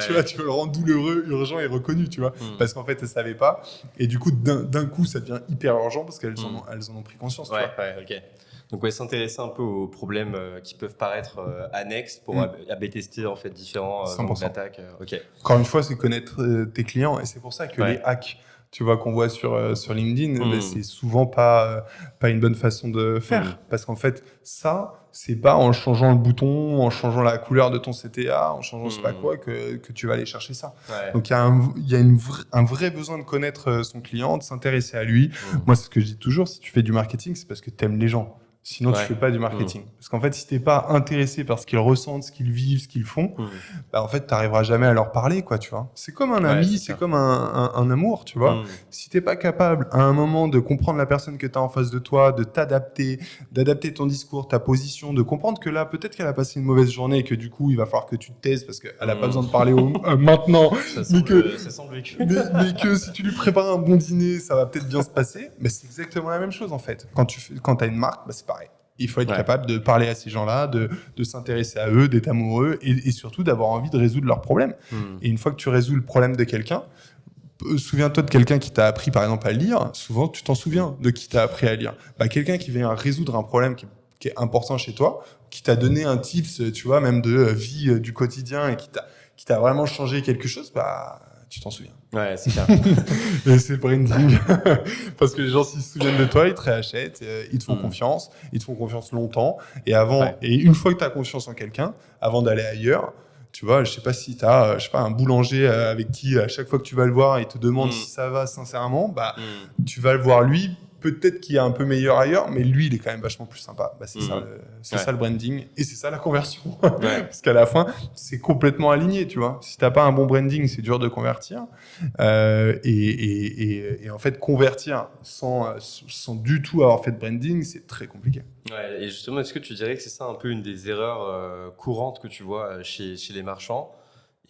[SPEAKER 2] tu vois, tu le rends douloureux, urgent et reconnu, tu vois, parce qu'en fait, elles savaient pas, et du coup, d'un coup, ça devient hyper urgent parce qu'elles en ont pris conscience. Tu vois.
[SPEAKER 1] Donc s'intéresser un peu aux problèmes qui peuvent paraître annexes pour AB tester en fait différents angles d'attaque.
[SPEAKER 2] Encore une fois, c'est connaître tes clients, et c'est pour ça que les hacks, tu vois, qu'on voit sur LinkedIn, c'est souvent pas une bonne façon de faire, parce qu'en fait, ça, c'est pas en changeant le bouton, en changeant la couleur de ton CTA, en changeant je sais pas quoi, que tu vas aller chercher ça. Donc il y a un vrai besoin de connaître son client, de s'intéresser à lui. Moi, c'est ce que je dis toujours, si tu fais du marketing, c'est parce que tu aimes les gens. Sinon, tu fais pas du marketing. Parce qu'en fait, si t'es pas intéressé par ce qu'ils ressentent, ce qu'ils vivent, ce qu'ils font, en fait, t'arriveras jamais à leur parler, quoi, tu vois. C'est comme un ami, c'est comme un amour, tu vois. Si t'es pas capable, à un moment, de comprendre la personne que t'as en face de toi, de t'adapter, d'adapter ton discours, ta position, de comprendre que là, peut-être qu'elle a passé une mauvaise journée et que du coup, il va falloir que tu te taises parce qu'elle a pas besoin de parler maintenant.
[SPEAKER 1] Ça semble vécu.
[SPEAKER 2] mais que si tu lui prépares un bon dîner, ça va peut-être bien se passer. Mais c'est exactement la même chose, en fait. Quand t'as une marque, c'est pareil. Il faut être capable de parler à ces gens-là, de s'intéresser à eux, d'être amoureux et surtout d'avoir envie de résoudre leurs problèmes. Et une fois que tu résous le problème de quelqu'un, souviens-toi de quelqu'un qui t'a appris par exemple à lire. Souvent, tu t'en souviens de qui t'a appris à lire. Quelqu'un qui vient résoudre un problème qui est important chez toi, qui t'a donné un tips, tu vois, même de vie du quotidien et qui t'a vraiment changé quelque chose, tu t'en souviens.
[SPEAKER 1] Ouais, c'est clair.
[SPEAKER 2] Et c'est branding. Parce que les gens, s'ils se souviennent de toi, ils te réachètent, ils te font confiance, ils te font confiance longtemps. Et et une fois que tu as confiance en quelqu'un, avant d'aller ailleurs, tu vois, je sais pas si tu as, un boulanger avec qui, à chaque fois que tu vas le voir, il te demande si ça va sincèrement, tu vas le voir lui peut-être qu'il est un peu meilleur ailleurs, mais lui, il est quand même vachement plus sympa. Bah, c'est ça le branding et c'est ça la conversion. Parce qu'à la fin, c'est complètement aligné, tu vois. Si t'as pas un bon branding, c'est dur de convertir. Et en fait, convertir sans du tout avoir fait de branding, c'est très compliqué.
[SPEAKER 1] Ouais, et justement, est-ce que tu dirais que c'est ça un peu une des erreurs courantes que tu vois chez les marchands?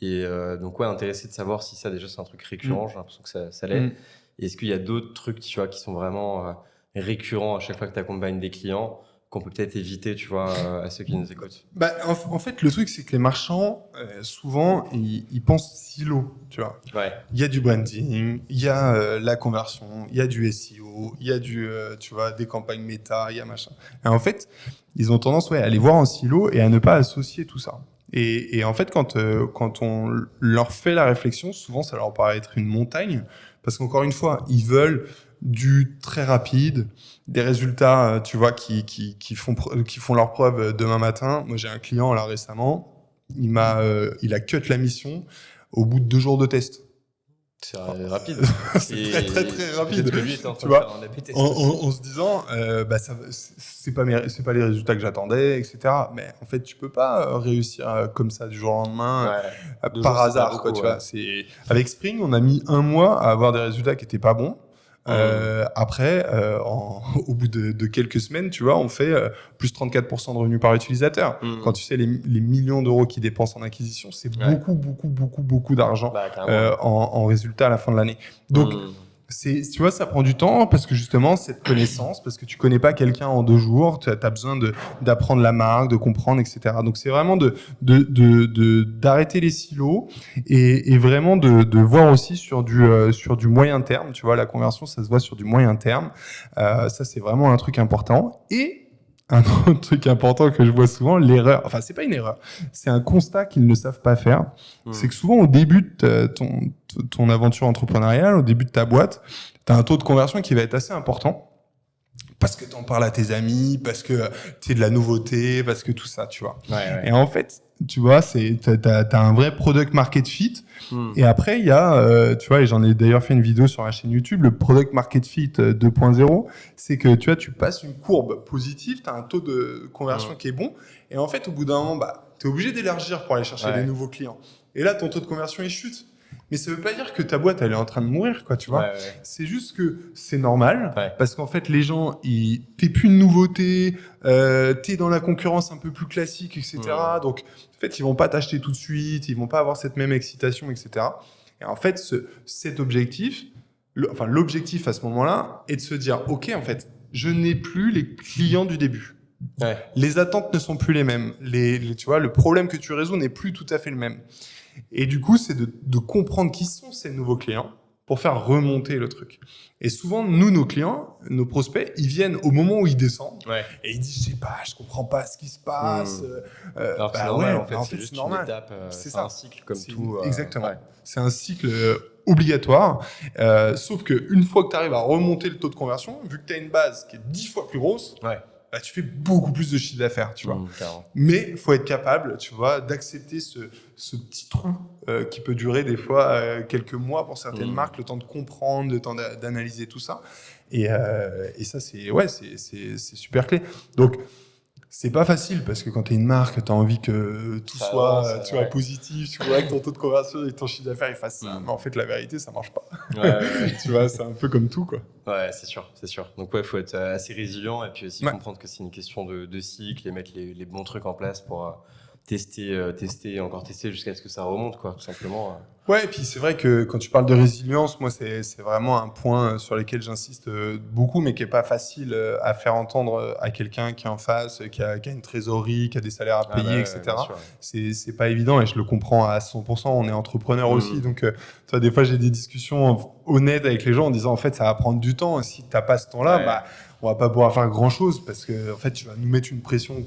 [SPEAKER 1] Et donc, ouais, intéressé de savoir si ça, déjà, c'est un truc récurrent. J'ai l'impression que ça l'est. Et est-ce qu'il y a d'autres trucs, tu vois, qui sont vraiment récurrents à chaque fois que tu accompagnes des clients, qu'on peut peut-être éviter, tu vois, à ceux qui nous écoutent?
[SPEAKER 2] Bah, en fait, le truc, c'est que les marchands, souvent, ils pensent silo, tu vois.
[SPEAKER 1] Ouais.
[SPEAKER 2] Il y a du branding, il y a la conversion, il y a du SEO, il y a tu vois, des campagnes méta, il y a machin. Et en fait, ils ont tendance, à les voir en silo et à ne pas associer tout ça. Et en fait, quand on leur fait la réflexion, souvent, ça leur paraît être une montagne, parce qu'encore une fois, ils veulent du très rapide, des résultats, tu vois, qui font leur preuve demain matin. Moi, j'ai un client là récemment, il a cut la mission au bout de 2 jours de test.
[SPEAKER 1] C'est rapide.
[SPEAKER 2] C'est très très très rapide.
[SPEAKER 1] Peut-être que lui était en train
[SPEAKER 2] tu
[SPEAKER 1] de
[SPEAKER 2] vois,
[SPEAKER 1] faire un AP test
[SPEAKER 2] en se disant, c'est pas les résultats que j'attendais, etc. Mais en fait, tu peux pas réussir comme ça du jour au lendemain, par hasard, quoi. Tu vois, avec Spring, on a mis 1 mois à avoir des résultats qui étaient pas bons. Après, au bout de quelques semaines, tu vois, on fait plus 34% de revenus par utilisateur. Quand tu sais les millions d'euros qu'ils dépensent en acquisition, c'est beaucoup d'argent en résultat à la fin de l'année. Donc, tu vois, ça prend du temps parce que justement, cette connaissance, parce que tu connais pas quelqu'un en 2 jours, tu as besoin d'apprendre la marque, de comprendre, etc. Donc, c'est vraiment d'arrêter les silos et vraiment de voir aussi sur du moyen terme. Tu vois, la conversion, ça se voit sur du moyen terme. Ça, c'est vraiment un truc important. Et un autre truc important que je vois souvent, l'erreur, enfin, c'est pas une erreur, c'est un constat qu'ils ne savent pas faire. C'est que souvent, au début de ton aventure entrepreneuriale, au début de ta boîte, tu as un taux de conversion qui va être assez important parce que tu en parles à tes amis, parce que tu es de la nouveauté, parce que tout ça, tu vois. Et en fait, tu vois, t'as un vrai product market fit. Et après, il y a, tu vois, et j'en ai d'ailleurs fait une vidéo sur la chaîne YouTube, le product market fit 2.0, c'est que, tu vois, tu passes une courbe positive, tu as un taux de conversion qui est bon. Et en fait, au bout d'un moment, tu es obligé d'élargir pour aller chercher des nouveaux clients. Et là, ton taux de conversion, il chute. Mais ça veut pas dire que ta boîte, elle est en train de mourir, quoi, tu vois. C'est juste que c'est normal, parce qu'en fait, les gens, t'es plus une nouveauté, t'es dans la concurrence un peu plus classique, etc. Donc, en fait, ils vont pas t'acheter tout de suite, ils vont pas avoir cette même excitation, etc. Et en fait, cet objectif, l'objectif à ce moment-là, est de se dire, OK, en fait, je n'ai plus les clients du début. Les attentes ne sont plus les mêmes. Tu vois, le problème que tu résous n'est plus tout à fait le même. Et du coup, c'est de comprendre qui sont ces nouveaux clients pour faire remonter le truc. Et souvent, nos clients, nos prospects, ils viennent au moment où ils descendent et ils disent, je sais pas, je comprends pas ce qui se passe.
[SPEAKER 1] Alors que c'est normal, en fait,
[SPEAKER 2] en
[SPEAKER 1] c'est
[SPEAKER 2] fait,
[SPEAKER 1] juste
[SPEAKER 2] c'est normal.
[SPEAKER 1] une étape, c'est un cycle comme tout.
[SPEAKER 2] Exactement. C'est un cycle obligatoire. Sauf qu'une fois que tu arrives à remonter le taux de conversion, vu que tu as une base qui est 10 fois plus grosse, tu fais beaucoup plus de chiffre d'affaires, tu vois. Mais il faut être capable, tu vois, d'accepter ce petit trou qui peut durer des fois quelques mois pour certaines marques, le temps de comprendre, le temps d'analyser tout ça. Et ça, c'est super clé. Donc, c'est pas facile parce que quand tu es une marque, tu as envie que tout soit positif, tu vois, que ton taux de conversion et ton chiffre d'affaires il fasse ça. Mais en fait, la vérité, ça marche pas. Tu vois, c'est un peu comme tout, quoi.
[SPEAKER 1] Ouais, c'est sûr. Donc, il faut être assez résilient et puis aussi comprendre que c'est une question de cycle et mettre les bons trucs en place pour tester et encore tester jusqu'à ce que ça remonte, quoi, tout simplement.
[SPEAKER 2] Ouais, et puis c'est vrai que quand tu parles de résilience, moi, c'est vraiment un point sur lequel j'insiste beaucoup, mais qui est pas facile à faire entendre à quelqu'un qui est en face, qui a une trésorerie, qui a des salaires à payer, etc. C'est pas évident et je le comprends à 100%. On est entrepreneur aussi, donc tu vois, des fois, j'ai des discussions honnêtes avec les gens en disant, en fait, ça va prendre du temps. Si t'as pas ce temps-là, on va pas pouvoir faire grand-chose parce que, en fait, tu vas nous mettre une pression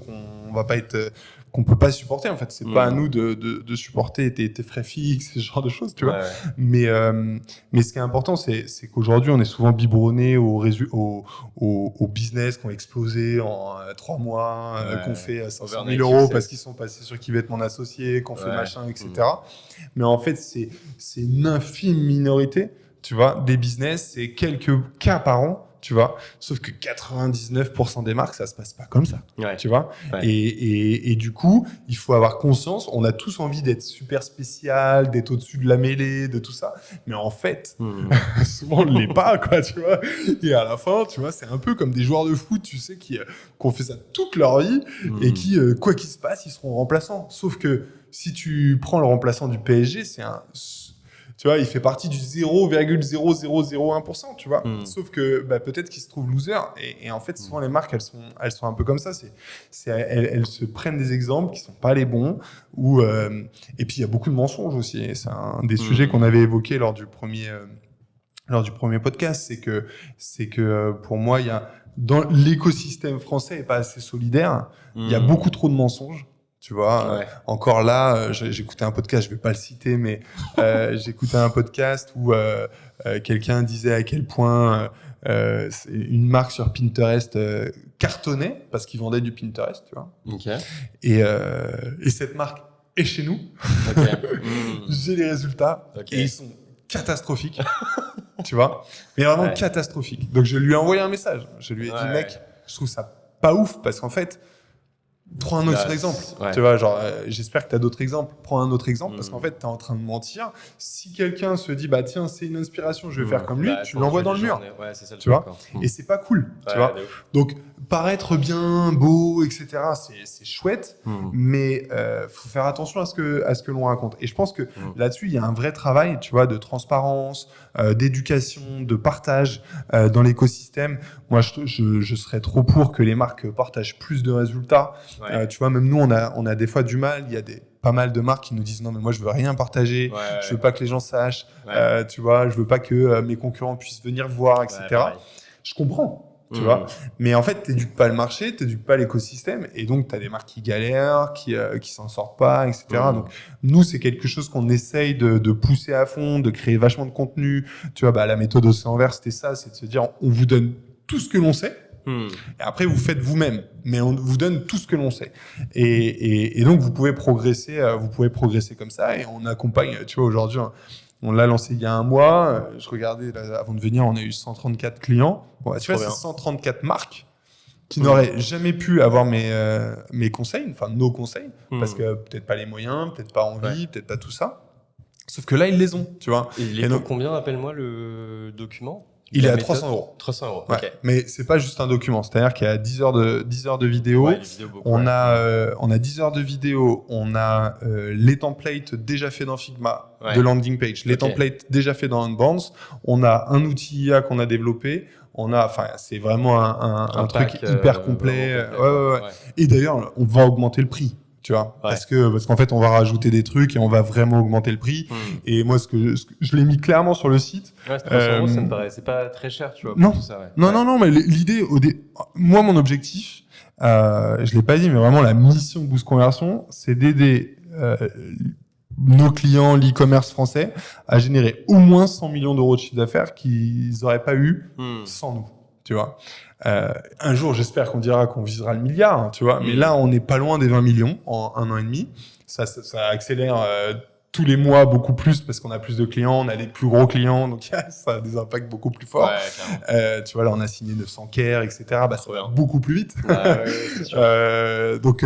[SPEAKER 2] qu'on peut pas supporter. En fait, c'est pas à nous de supporter tes frais fixes, ce genre de choses, tu vois. Mais ce qui est important, c'est qu'aujourd'hui, on est souvent biberonné au business qui ont explosé en 3 mois, qu'on fait 500 000 euros parce qu'ils sont passés sur qui va être mon associé, qu'on fait machin, etc. Mais en fait, c'est une infime minorité, tu vois, des business, c'est quelques cas par an tu vois. Sauf que 99% des marques, ça se passe pas comme ça, tu vois.
[SPEAKER 1] Ouais.
[SPEAKER 2] Et du coup, il faut avoir conscience, on a tous envie d'être super spécial, d'être au-dessus de la mêlée, de tout ça. Mais en fait, souvent, on ne l'est pas, quoi, tu vois. Et à la fin, tu vois, c'est un peu comme des joueurs de foot, tu sais, qui ont fait ça toute leur vie et qui, quoi qu'il se passe, ils seront remplaçants. Sauf que si tu prends le remplaçant du PSG, tu vois, il fait partie du 0,0001%, tu vois. Sauf que peut-être qu'il se trouve loser. Et en fait, souvent, les marques, elles sont un peu comme ça. Elles se prennent des exemples qui sont pas les bons. Et puis, il y a beaucoup de mensonges aussi. Et c'est un des sujets qu'on avait évoqué lors du premier podcast. C'est que pour moi, dans l'écosystème français est pas assez solidaire. Il y a beaucoup trop de mensonges. Tu vois, encore là, j'écoutais un podcast, je vais pas le citer, mais j'écoutais un podcast où quelqu'un disait à quel point une marque sur Pinterest cartonnait parce qu'ils vendaient du Pinterest, tu vois. Et cette marque est chez nous. J'ai les résultats et ils sont catastrophiques, tu vois, mais vraiment catastrophiques. Donc je lui ai envoyé un message. Je lui ai dit, mec, je trouve ça pas ouf parce qu'en fait, prends un autre exemple. Tu vois, genre, j'espère que tu as d'autres exemples. Prends un autre exemple parce qu'en fait, tu es en train de mentir. Si quelqu'un se dit, bah tiens, c'est une inspiration, je vais faire comme lui, tu l'envoies dans le mur.
[SPEAKER 1] C'est ça le
[SPEAKER 2] tu vois. Et c'est pas cool. Tu vois. Donc, paraître bien, beau, etc., c'est chouette, mais faut faire attention à ce que l'on raconte. Et je pense que là-dessus, il y a un vrai travail, tu vois, de transparence, d'éducation, de partage dans l'écosystème. Moi, je serais trop pour que les marques partagent plus de résultats. Tu vois, même nous, on a des fois du mal. Il y a pas mal de marques qui nous disent non, mais moi, je veux rien partager. Je veux pas que les gens sachent. Tu vois, je veux pas que mes concurrents puissent venir voir, etc. Je comprends. Tu vois, mais en fait, t'éduques pas le marché, t'éduques pas l'écosystème, et donc t'as des marques qui galèrent, qui s'en sortent pas, etc. Donc nous, c'est quelque chose qu'on essaye de pousser à fond, de créer vachement de contenu. Tu vois, la méthode Océan Vert, c'était ça, c'est de se dire, on vous donne tout ce que l'on sait. Et après, vous faites vous-même, mais on vous donne tout ce que l'on sait. Et donc, vous pouvez progresser comme ça, et on accompagne. Tu vois, aujourd'hui, on l'a lancé il y a un mois. Je regardais, là, avant de venir, on a eu 134 clients. Bon, tu vois, c'est 134 marques qui n'auraient jamais pu avoir mes conseils, enfin nos conseils, parce que peut-être pas les moyens, peut-être pas envie, peut-être pas tout ça. Sauf que là, ils les ont, tu vois.
[SPEAKER 1] Et il est donc combien, appelle-moi le document?
[SPEAKER 2] Il est à 300 €.
[SPEAKER 1] 300 €,
[SPEAKER 2] ouais.
[SPEAKER 1] ok.
[SPEAKER 2] Mais c'est pas juste un document. C'est-à-dire qu'il y a 10 heures de vidéo. On a 10 heures de vidéo. On a les templates déjà faits dans Figma de landing page. Les templates déjà faits dans Unbounce. On a un outil IA qu'on a développé. C'est vraiment un truc hyper complet. Et d'ailleurs, on va augmenter le prix. Tu vois, parce qu'en fait, on va rajouter des trucs et on va vraiment augmenter le prix. Et moi, je l'ai mis clairement sur le site.
[SPEAKER 1] 300 €, ça me paraît, c'est pas très cher, tu vois.
[SPEAKER 2] Non,
[SPEAKER 1] tout ça,
[SPEAKER 2] non, mais l'idée, moi, mon objectif, je l'ai pas dit, mais vraiment la mission de Boost Conversion, c'est d'aider nos clients, l'e-commerce français, à générer au moins 100 millions d'euros de chiffre d'affaires qu'ils n'auraient pas eu sans nous. Tu vois, un jour, j'espère qu'on dira qu'on visera le milliard, hein, tu vois. Mais là, on n'est pas loin des 20 millions en 1 an et demi. Ça accélère tous les mois beaucoup plus parce qu'on a plus de clients, on a les plus gros clients, donc ça a des impacts beaucoup plus forts. Tu vois, là, on a signé 900 Care, etc. Ça va beaucoup plus vite. C'est sûr. Donc,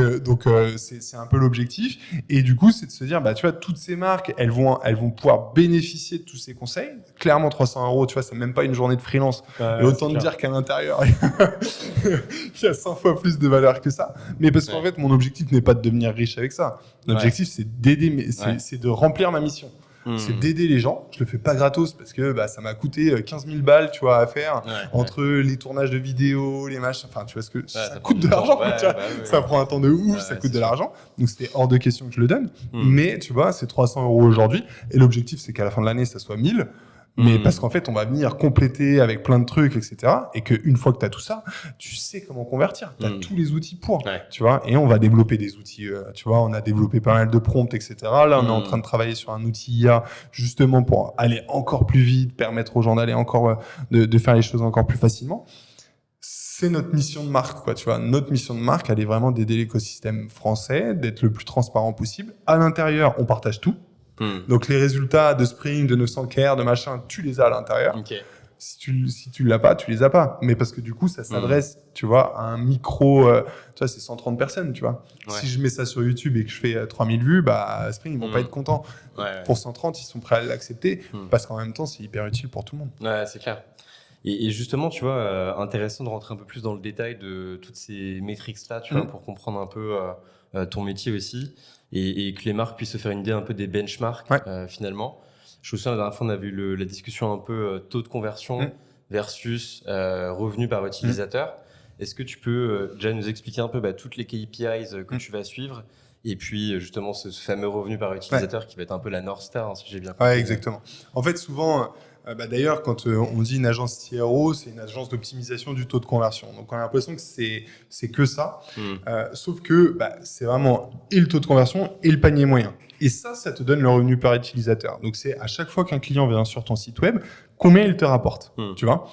[SPEAKER 2] c'est un peu l'objectif. Et du coup, c'est de se dire, tu vois, toutes ces marques, elles vont pouvoir bénéficier de tous ces conseils. Clairement, 300 €, tu vois, c'est même pas une journée de freelance. Et autant te dire qu'à l'intérieur, il y a 100 fois plus de valeur que ça. Mais parce qu'en fait, mon objectif n'est pas de devenir riche avec ça. L'objectif, c'est d'aider, c'est de remplir ma mission. C'est d'aider les gens. Je le fais pas gratos parce que ça m'a coûté 15 000 balles, tu vois, à faire entre les tournages de vidéos, les machins. Enfin, tu vois, ça coûte de l'argent. Ça prend un temps de ouf, ça coûte de l'argent. Donc, c'était hors de question que je le donne. Mais, tu vois, c'est 300 € aujourd'hui. Et l'objectif, c'est qu'à la fin de l'année, ça soit 1000. Mais parce qu'en fait, on va venir compléter avec plein de trucs, etc. Et qu'une fois que tu as tout ça, tu sais comment convertir. Tu as tous les outils pour, tu vois. Et on va développer des outils, tu vois. On a développé pas mal de prompts, etc. Là, on est en train de travailler sur un outil IA, justement pour aller encore plus vite, permettre aux gens d'aller encore, de faire les choses encore plus facilement. C'est notre mission de marque, quoi, tu vois. Notre mission de marque, elle est vraiment d'aider l'écosystème français, d'être le plus transparent possible. À l'intérieur, on partage tout. Donc les résultats de Spring, de 900 Care, de machin, tu les as à l'intérieur. Si tu l'as pas, tu les as pas. Mais parce que du coup, ça s'adresse, tu vois, à un micro, tu vois, c'est 130 personnes, tu vois.
[SPEAKER 1] Ouais.
[SPEAKER 2] Si je mets ça sur YouTube et que je fais 3000 vues, bah, Spring, ils vont pas être contents.
[SPEAKER 1] Ouais.
[SPEAKER 2] Pour 130, ils sont prêts à l'accepter parce qu'en même temps, c'est hyper utile pour tout le monde.
[SPEAKER 1] Ouais, c'est clair. Et justement, tu vois, intéressant de rentrer un peu plus dans le détail de toutes ces métriques-là, tu vois, pour comprendre un peu ton métier aussi et que les marques puissent se faire une idée un peu des benchmarks finalement. Je me souviens, la dernière fois, on avait eu la discussion un peu taux de conversion versus revenus par utilisateur. Est-ce que tu peux déjà nous expliquer un peu toutes les KPIs que tu vas suivre et puis justement ce fameux revenu par utilisateur qui va être un peu la North Star, hein, si j'ai bien compris.
[SPEAKER 2] Ouais, exactement. En fait, souvent, d'ailleurs, quand on dit une agence CRO, c'est une agence d'optimisation du taux de conversion. Donc, on a l'impression que c'est que ça. Sauf que c'est vraiment et le taux de conversion et le panier moyen. Et ça te donne le revenu par utilisateur. Donc, c'est à chaque fois qu'un client vient sur ton site web, combien il te rapporte, tu vois.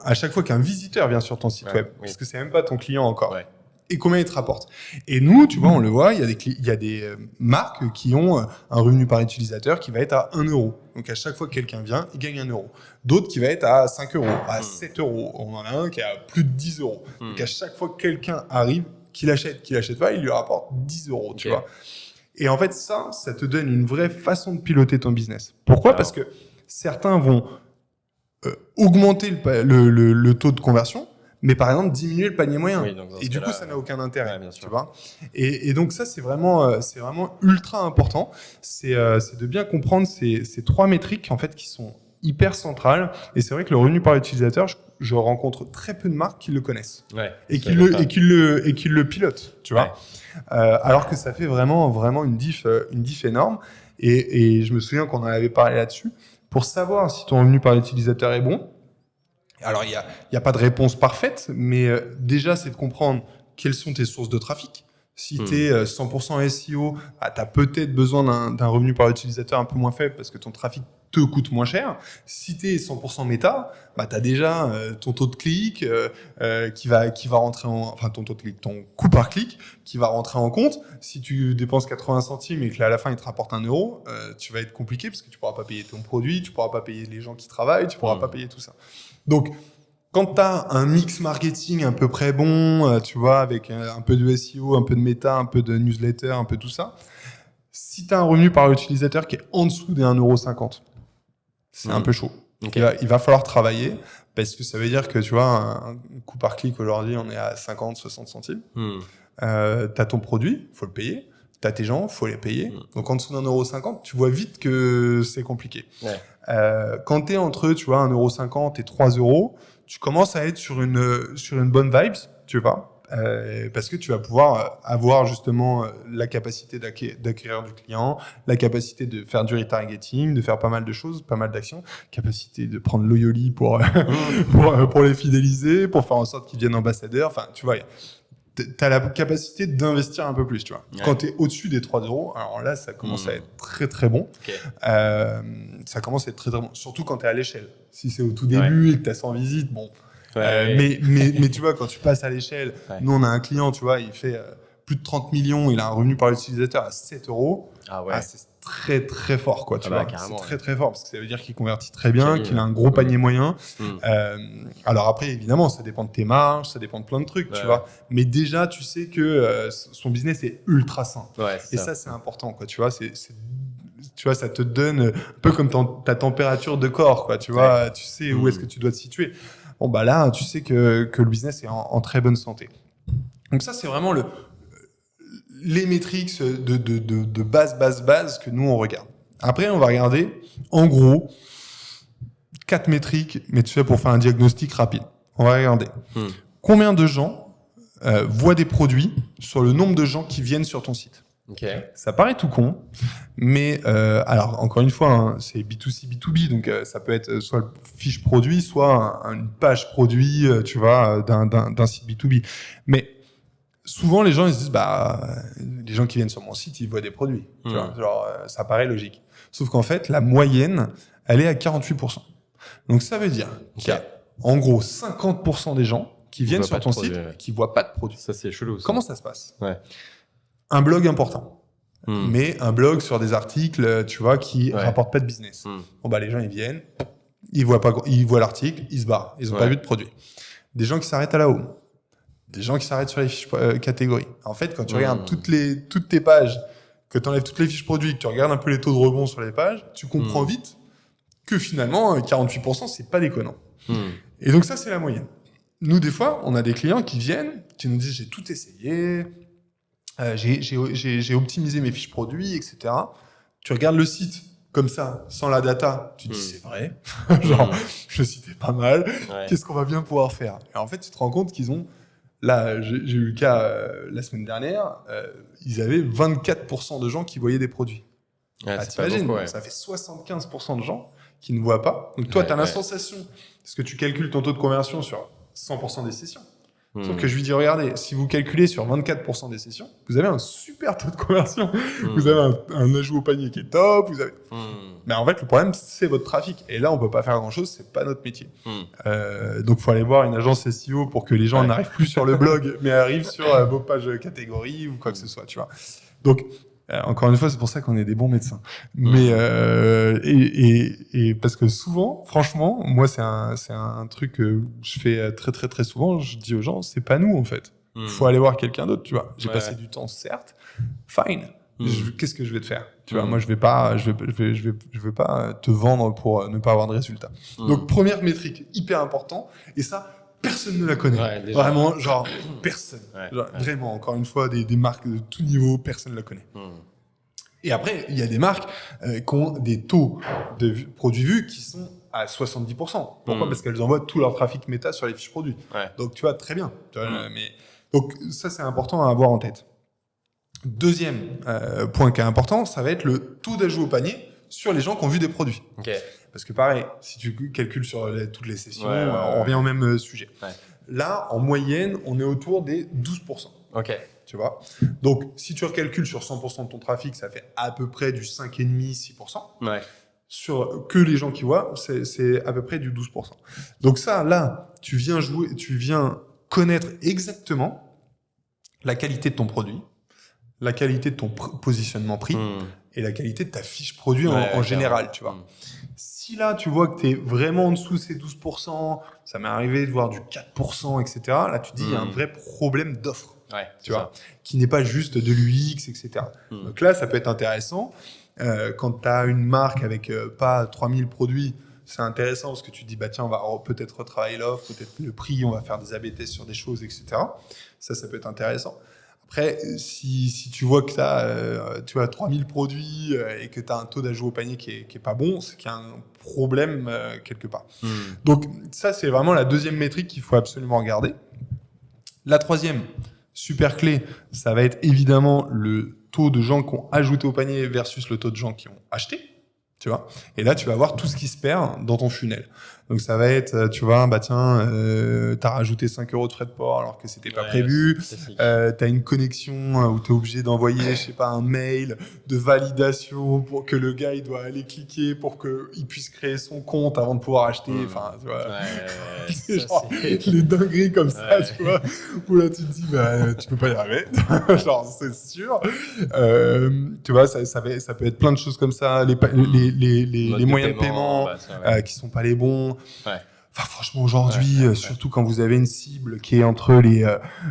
[SPEAKER 2] À chaque fois qu'un visiteur vient sur ton site web, parce que c'est même pas ton client encore. Ouais. Et combien il te rapporte. Et nous, tu vois, on le voit, il y a des marques qui ont un revenu par utilisateur qui va être à 1 euro. Donc, à chaque fois que quelqu'un vient, il gagne 1 euro. D'autres qui va être à 5 euros, à 7 euros. On en a un qui est à plus de 10 euros. Donc, à chaque fois que quelqu'un arrive, qu'il achète pas, il lui rapporte 10 euros, tu vois. Et en fait, ça te donne une vraie façon de piloter ton business. Pourquoi ? Parce que certains vont augmenter le taux de conversion, mais par exemple diminuer le panier moyen. Oui, et du coup, ça n'a aucun intérêt, tu vois. Et donc ça, c'est vraiment ultra important. C'est de bien comprendre ces 3 métriques en fait qui sont hyper centrales. Et c'est vrai que le revenu par utilisateur, je rencontre très peu de marques qui le connaissent et qui le pilotent, tu vois. Alors que ça fait vraiment une diff énorme. Et je me souviens qu'on en avait parlé là-dessus. Pour savoir si ton revenu par utilisateur est bon, alors, il y a pas de réponse parfaite, mais déjà, c'est de comprendre quelles sont tes sources de trafic. Si tu es 100% SEO, tu as peut-être besoin d'un revenu par utilisateur un peu moins faible parce que ton trafic te coûte moins cher. Si tu es 100% méta, tu as déjà ton taux de clic qui va rentrer enfin ton taux de clic, ton coût par clic qui va rentrer en compte. Si tu dépenses 80 centimes et que là, à la fin, il te rapporte 1 euro, tu vas être compliqué parce que tu pourras pas payer ton produit, tu pourras pas payer les gens qui travaillent, tu pourras pas payer tout ça. Donc, quand tu as un mix marketing à peu près bon, tu vois, avec un peu de SEO, un peu de méta, un peu de newsletter, un peu tout ça, si tu as un revenu par utilisateur qui est en dessous des 1,50 €, c'est un peu chaud. Il va falloir travailler parce que ça veut dire que, tu vois, un coût par clic aujourd'hui, on est à 50, 60 centimes. Tu as ton produit, il faut le payer. Tu as tes gens, il faut les payer. Donc, en dessous d'1,50 €, tu vois vite que c'est compliqué. Quand tu es entre, tu vois, 1,50 € et 3 €, tu commences à être sur une bonne vibes, tu vois, parce que tu vas pouvoir avoir justement la capacité d'acquérir du client, la capacité de faire du retargeting, de faire pas mal de choses, pas mal d'actions, capacité de prendre Loyoli pour les fidéliser, pour faire en sorte qu'ils deviennent ambassadeurs. Enfin, tu vois, t'as la capacité d'investir un peu plus, tu vois. Quand t'es au-dessus des 3 €, alors là, ça commence à être très, très bon. Ça commence à être très, très bon. Surtout quand t'es à l'échelle. Si c'est au tout début et que t'as 100 visites, bon. Mais tu vois, quand tu passes à l'échelle, nous, on a un client, tu vois, il fait plus de 30 millions, il a un revenu par utilisateur à 7 €. C'est très, très fort, quoi, tu vois. C'est très, très fort parce que ça veut dire qu'il convertit très bien, qu'il a un gros panier moyen. Alors après, évidemment, ça dépend de tes marges, ça dépend de plein de trucs, tu vois. Mais déjà, tu sais que son business est ultra sain. Et ça, c'est important, quoi, tu vois. Tu vois, ça te donne un peu comme ta température de corps, quoi, tu vois. Tu sais où est-ce que tu dois te situer. Bon, bah là, tu sais que le business est en très bonne santé. Donc ça, c'est vraiment les métriques de base que nous, on regarde. Après, on va regarder, en gros, 4 métriques, mais tu sais, pour faire un diagnostic rapide. On va regarder combien de gens voient des produits sur le nombre de gens qui viennent sur ton site. Ça paraît tout con, mais alors, encore une fois, hein, c'est B2C, B2B, donc ça peut être soit le fiche produit, soit une page produit, tu vois, d'un site B2B. Mais souvent, les gens, ils se disent, les gens qui viennent sur mon site, ils voient des produits. Tu vois, genre, ça paraît logique. Sauf qu'en fait, la moyenne, elle est à 48%. Donc, ça veut dire qu'il y a, en gros, 50% des gens qui viennent sur ton site qui voient pas de produits.
[SPEAKER 1] Ça, c'est chelou.
[SPEAKER 2] Comment ça se passe ? Un blog important. Mais un blog sur des articles, tu vois, qui rapportent pas de business. Bon, les gens, ils viennent, ils voient l'article, ils se barrent. Ils ont pas vu de produit. Des gens qui s'arrêtent à la home. Des gens qui s'arrêtent sur les fiches catégories. En fait, quand tu regardes toutes tes pages, que tu enlèves toutes les fiches produits, que tu regardes un peu les taux de rebond sur les pages, tu comprends vite que finalement, 48%, c'est pas déconnant. Et donc ça, c'est la moyenne. Nous, des fois, on a des clients qui viennent, qui nous disent, j'ai tout essayé, j'ai optimisé mes fiches produits, etc. Tu regardes le site comme ça, sans la data, tu te dis, c'est vrai. Genre, le site est pas mal. Qu'est-ce qu'on va bien pouvoir faire? Et en fait, tu te rends compte qu'ils ont... Là, j'ai eu le cas la semaine dernière, ils avaient 24% de gens qui voyaient des produits. T'imagines, ça fait 75% de gens qui ne voient pas. Donc toi, tu as la sensation, parce que tu calcules ton taux de conversion sur 100% des sessions. Sauf que je lui dis, regardez, si vous calculez sur 24% des sessions, vous avez un super taux de conversion. Vous avez un ajout au panier qui est top. Vous avez... Mais en fait, le problème, c'est votre trafic. Et là, on peut pas faire grand-chose, c'est pas notre métier. Donc, faut aller voir une agence SEO pour que les gens n'arrivent plus sur le blog, mais arrivent sur vos pages catégories ou quoi que ce soit, tu vois. Donc, encore une fois, c'est pour ça qu'on est des bons médecins. Mais et parce que souvent, franchement, moi c'est un truc que je fais très très très souvent. Je dis aux gens, c'est pas nous en fait. Faut aller voir quelqu'un d'autre, tu vois. J'ai passé du temps, certes. Fine. Qu'est-ce que je vais te faire? Tu vois, moi je vais pas te vendre pour ne pas avoir de résultat. Donc première métrique hyper important. Et ça, personne ne la connaît. Vraiment, genre, personne. Vraiment, encore une fois, des marques de tout niveau, personne ne la connaît. Et après, il y a des marques qui ont des taux de produits vus qui sont à 70%. Pourquoi? Parce qu'elles envoient tout leur trafic méta sur les fiches produits. Donc, tu vois, très bien. Tu vois, donc, ça, c'est important à avoir en tête. Deuxième point qui est important, ça va être le taux d'ajout au panier sur les gens qui ont vu des produits. Parce que pareil, si tu calcules sur toutes les sessions, on revient au même sujet. Là, en moyenne, on est autour des 12%. Tu vois. Donc, si tu recalcules sur 100% de ton trafic, ça fait à peu près du 5,5-6%. Sur que les gens qui voient, c'est à peu près du 12%. Donc ça, là, tu viens connaître exactement la qualité de ton produit, la qualité de ton positionnement prix et la qualité de ta fiche produit en général, tu vois. Si là, tu vois que tu es vraiment en dessous de ces 12%, ça m'est arrivé de voir du 4%, etc. Là, tu te dis, il y a un vrai problème d'offre, tu vois, qui n'est pas juste de l'UX, etc. Donc là, ça peut être intéressant. Quand tu as une marque avec pas 3000 produits, c'est intéressant parce que tu te dis, bah tiens, on va peut-être retravailler l'offre, peut-être le prix, on va faire des A/B tests sur des choses, etc. Ça peut être intéressant. Après, si tu vois que tu as 3000 produits et que tu as un taux d'ajout au panier qui est pas bon, c'est qu'il y a un problème quelque part. Donc ça, c'est vraiment la deuxième métrique qu'il faut absolument regarder. La troisième, super clé, ça va être évidemment le taux de gens qui ont ajouté au panier versus le taux de gens qui ont acheté. Tu vois. Et là, tu vas voir tout ce qui se perd dans ton funnel. Donc, ça va être, tu vois, bah tiens, t'as rajouté 5 € de frais de port alors que c'était pas prévu. T'as une connexion où t'es obligé d'envoyer, je sais pas, un mail de validation pour que le gars, il doit aller cliquer pour qu'il puisse créer son compte avant de pouvoir acheter. Enfin, tu vois. C'est genre les dingueries comme ça, tu vois. Où là, tu te dis, bah, tu peux pas y arriver. Genre, c'est sûr. Tu vois, ça peut être plein de choses comme ça. Les moyens de paiement qui sont pas les bons. Enfin, franchement, aujourd'hui, surtout quand vous avez une cible qui est entre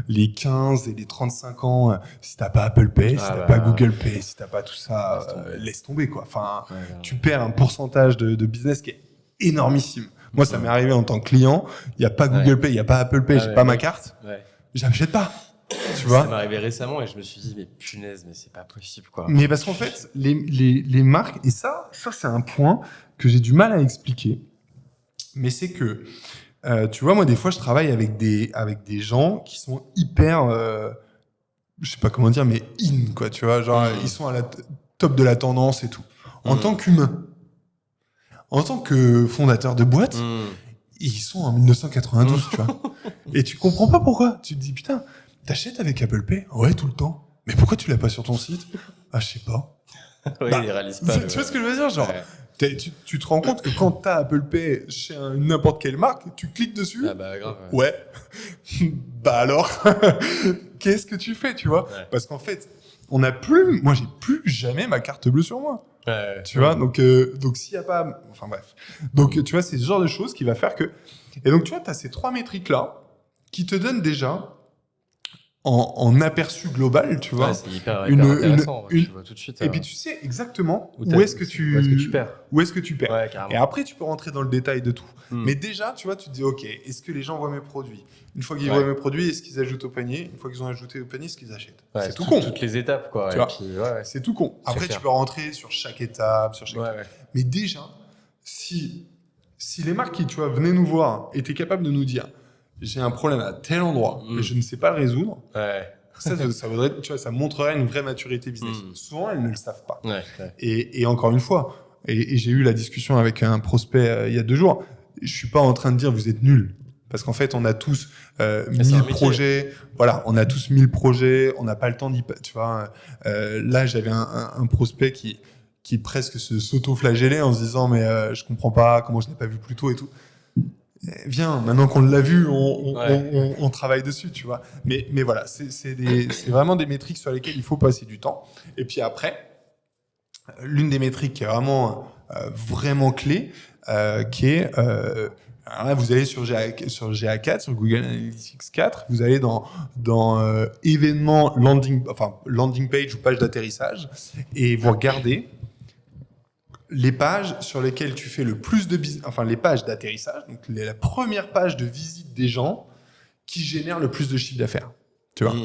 [SPEAKER 2] les 15 et les 35 ans, si t'as pas Apple Pay, si t'as pas Google Pay, si t'as pas tout ça, laisse tomber, quoi. Enfin, tu perds un pourcentage de business qui est énormissime. Moi, ça m'est arrivé en tant que client. Il y a pas Google Pay, il y a pas Apple Pay, j'ai pas ma carte. J'achète pas. Tu vois,
[SPEAKER 1] ça m'est arrivé récemment et je me suis dit, mais punaise, mais c'est pas possible, quoi.
[SPEAKER 2] Mais parce qu'en fait, les marques, et ça c'est un point que j'ai du mal à expliquer, mais c'est que, tu vois, moi, des fois, je travaille avec des gens qui sont hyper, je sais pas comment dire, mais quoi, tu vois, genre, ils sont à la top de la tendance et tout. En tant qu'humain, en tant que fondateur de boîte, ils sont en 1992, tu vois. Et tu comprends pas pourquoi. Tu te dis, putain, t'achètes avec Apple Pay? Ouais, tout le temps. Mais pourquoi tu l'as pas sur ton site? Ah, je sais pas.
[SPEAKER 1] Oui, il réalise pas.
[SPEAKER 2] Tu vois ce que je veux dire? Genre, tu te rends compte que quand t'as Apple Pay chez n'importe quelle marque, tu cliques dessus.
[SPEAKER 1] Ah bah grave.
[SPEAKER 2] Ouais. Bah alors, qu'est-ce que tu fais, tu vois? Parce qu'en fait, moi, j'ai plus jamais ma carte bleue sur moi. Tu vois, donc s'il y a pas, enfin bref, donc tu vois, c'est ce genre de choses qui va faire que, et donc tu vois, tu as ces 3 métriques là qui te donnent déjà en aperçu global, tu vois,
[SPEAKER 1] c'est hyper intéressant. Tu vois tout de suite.
[SPEAKER 2] et puis tu sais exactement
[SPEAKER 1] où est-ce que tu perds.
[SPEAKER 2] Où est-ce que tu perds.
[SPEAKER 1] Ouais, carrément.
[SPEAKER 2] Et après, tu peux rentrer dans le détail de tout. Mais déjà, tu vois, tu te dis, ok, est-ce que les gens voient mes produits? Une fois qu'ils voient mes produits, est-ce qu'ils ajoutent au panier? Une fois qu'ils ont ajouté au panier, est-ce qu'ils achètent? C'est tout con.
[SPEAKER 1] Toutes les étapes, quoi.
[SPEAKER 2] Tu vois, c'est tout con. Après, tu peux rentrer sur chaque étape, Mais déjà, si les marques qui, tu vois, venaient nous voir, étaient capables de nous dire, j'ai un problème à tel endroit, mais je ne sais pas le résoudre. Ça voudrait, tu vois, ça montrerait une vraie maturité business. Souvent, elles ne le savent pas. Et encore une fois, et j'ai eu la discussion avec un prospect il y a 2 jours. Je suis pas en train de dire vous êtes nuls. Parce qu'en fait, on a tous 1000 projets. Voilà, on a tous 1000 projets. On n'a pas le temps d'y... Tu vois, là, j'avais un prospect qui presque s'auto-flagellait en se disant mais je comprends pas, comment je l'ai pas vu plus tôt et tout. Viens, maintenant qu'on l'a vu, on travaille dessus, tu vois. Mais voilà, c'est vraiment des métriques sur lesquelles il faut passer du temps. Et puis après, l'une des métriques qui est vraiment clé, qui est... alors là, vous allez sur GA4, sur Google Analytics 4, vous allez dans événements landing page ou page d'atterrissage, et vous regardez les pages sur lesquelles tu fais le plus de business, enfin les pages d'atterrissage, donc la première page de visite des gens qui génèrent le plus de chiffre d'affaires. Tu vois.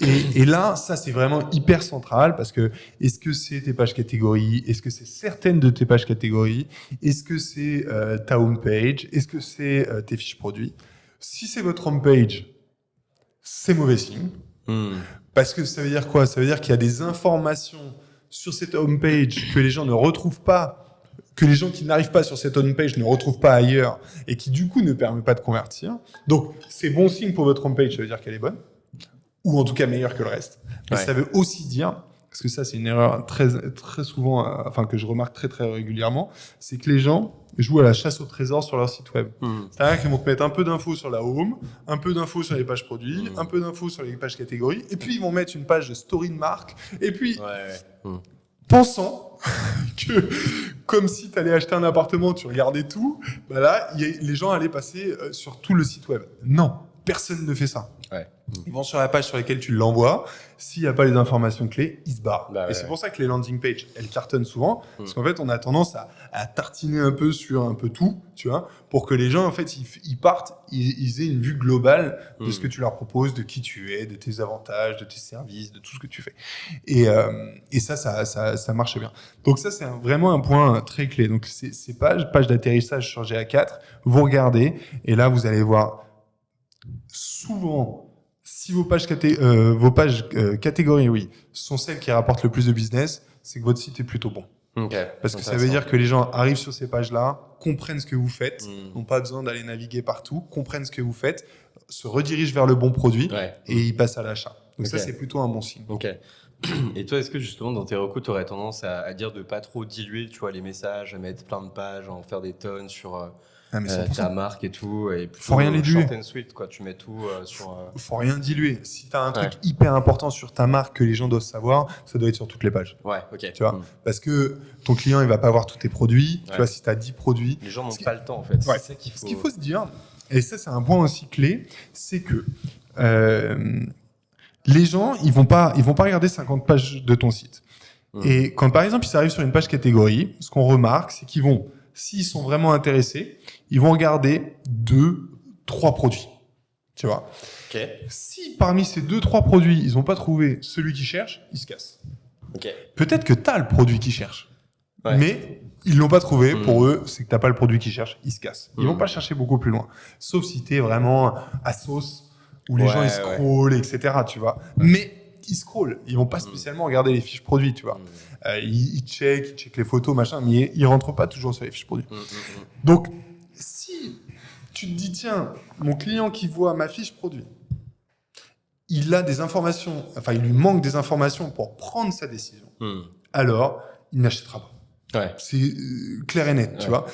[SPEAKER 2] Et là, ça c'est vraiment hyper central parce que est-ce que c'est tes pages catégories? Est-ce que c'est certaines de tes pages catégories? Est-ce que c'est ta homepage? Est-ce que c'est tes fiches produits? Si c'est votre homepage, c'est mauvais signe. Parce que ça veut dire quoi? Ça veut dire qu'il y a des informations sur cette homepage que les gens ne retrouvent pas, que les gens qui n'arrivent pas sur cette homepage ne retrouvent pas ailleurs et qui du coup ne permet pas de convertir. Donc c'est bon signe pour votre homepage, ça veut dire qu'elle est bonne, ou en tout cas meilleure que le reste. Mais ça veut aussi dire, parce que ça c'est une erreur très souvent, enfin que je remarque très régulièrement, c'est que les gens jouent à la chasse au trésor sur leur site web. C'est-à-dire qu'ils vont te mettre un peu d'infos sur la home, un peu d'infos sur les pages produits, un peu d'infos sur les pages catégories, et puis ils vont mettre une page de story de marque, et puis pensant que comme si tu allais acheter un appartement, tu regardais tout, bah là les gens allaient passer sur tout le site web. Non, personne ne fait ça. Ils vont sur la page sur laquelle tu l'envoies. S'il n'y a pas les informations clés, ils se barrent. Et c'est pour ça que les landing pages, elles cartonnent souvent. Parce qu'en fait, on a tendance à tartiner un peu sur un peu tout, tu vois, pour que les gens, en fait, ils partent, ils aient une vue globale de ce que tu leur proposes, de qui tu es, de tes avantages, de tes services, de tout ce que tu fais. Et ça marche bien. Donc ça, c'est vraiment un point très clé. Donc ces pages d'atterrissage sur GA4, vous regardez, et là, vous allez voir souvent, si vos pages catégories, sont celles qui rapportent le plus de business, c'est que votre site est plutôt bon. Parce que ça veut dire que les gens arrivent sur ces pages-là, comprennent ce que vous faites, n'ont pas besoin d'aller naviguer partout, comprennent ce que vous faites, se redirigent vers le bon produit et ils passent à l'achat. Donc ça, c'est plutôt un bon signe.
[SPEAKER 1] Et toi, est-ce que justement dans tes recours, tu aurais tendance à dire de pas trop diluer, tu vois, les messages, à mettre plein de pages, à en faire des tonnes sur ta marque et tout, et
[SPEAKER 2] faut rien diluer.
[SPEAKER 1] Short and sweet, quoi. Tu mets tout sur.
[SPEAKER 2] Faut rien diluer. Si t'as un truc hyper important sur ta marque que les gens doivent savoir, ça doit être sur toutes les pages. Tu vois, parce que ton client il va pas voir tous tes produits. Tu vois, si t'as 10 produits,
[SPEAKER 1] les gens n'ont pas le temps en fait. C'est ça qu'il faut.
[SPEAKER 2] Ce qu'il faut se dire, et ça c'est un point aussi clé, c'est que les gens ils vont pas regarder 50 pages de ton site. Et quand par exemple ils arrivent sur une page catégorie, ce qu'on remarque, c'est qu'ils vont, s'ils sont vraiment intéressés, ils vont regarder 2-3 produits. Tu vois. Si parmi ces 2-3 produits, ils n'ont pas trouvé celui qu'ils cherchent, ils se cassent. Peut-être que tu as le produit qu'ils cherchent, mais ils l'ont pas trouvé. Pour eux, c'est que tu n'as pas le produit qu'ils cherchent, ils se cassent. Ils vont pas chercher beaucoup plus loin. Sauf si tu es vraiment à sauce, où les gens ils scrollent, etc. Tu vois. Mais ils scrollent, ils vont pas spécialement regarder les fiches produits, tu vois. Ils checkent les photos, machin, mais ils rentrent pas toujours sur les fiches produits. Donc, si tu te dis, tiens, mon client qui voit ma fiche produit, il a des informations, enfin, il lui manque des informations pour prendre sa décision, alors il n'achètera pas. C'est clair et net, tu vois.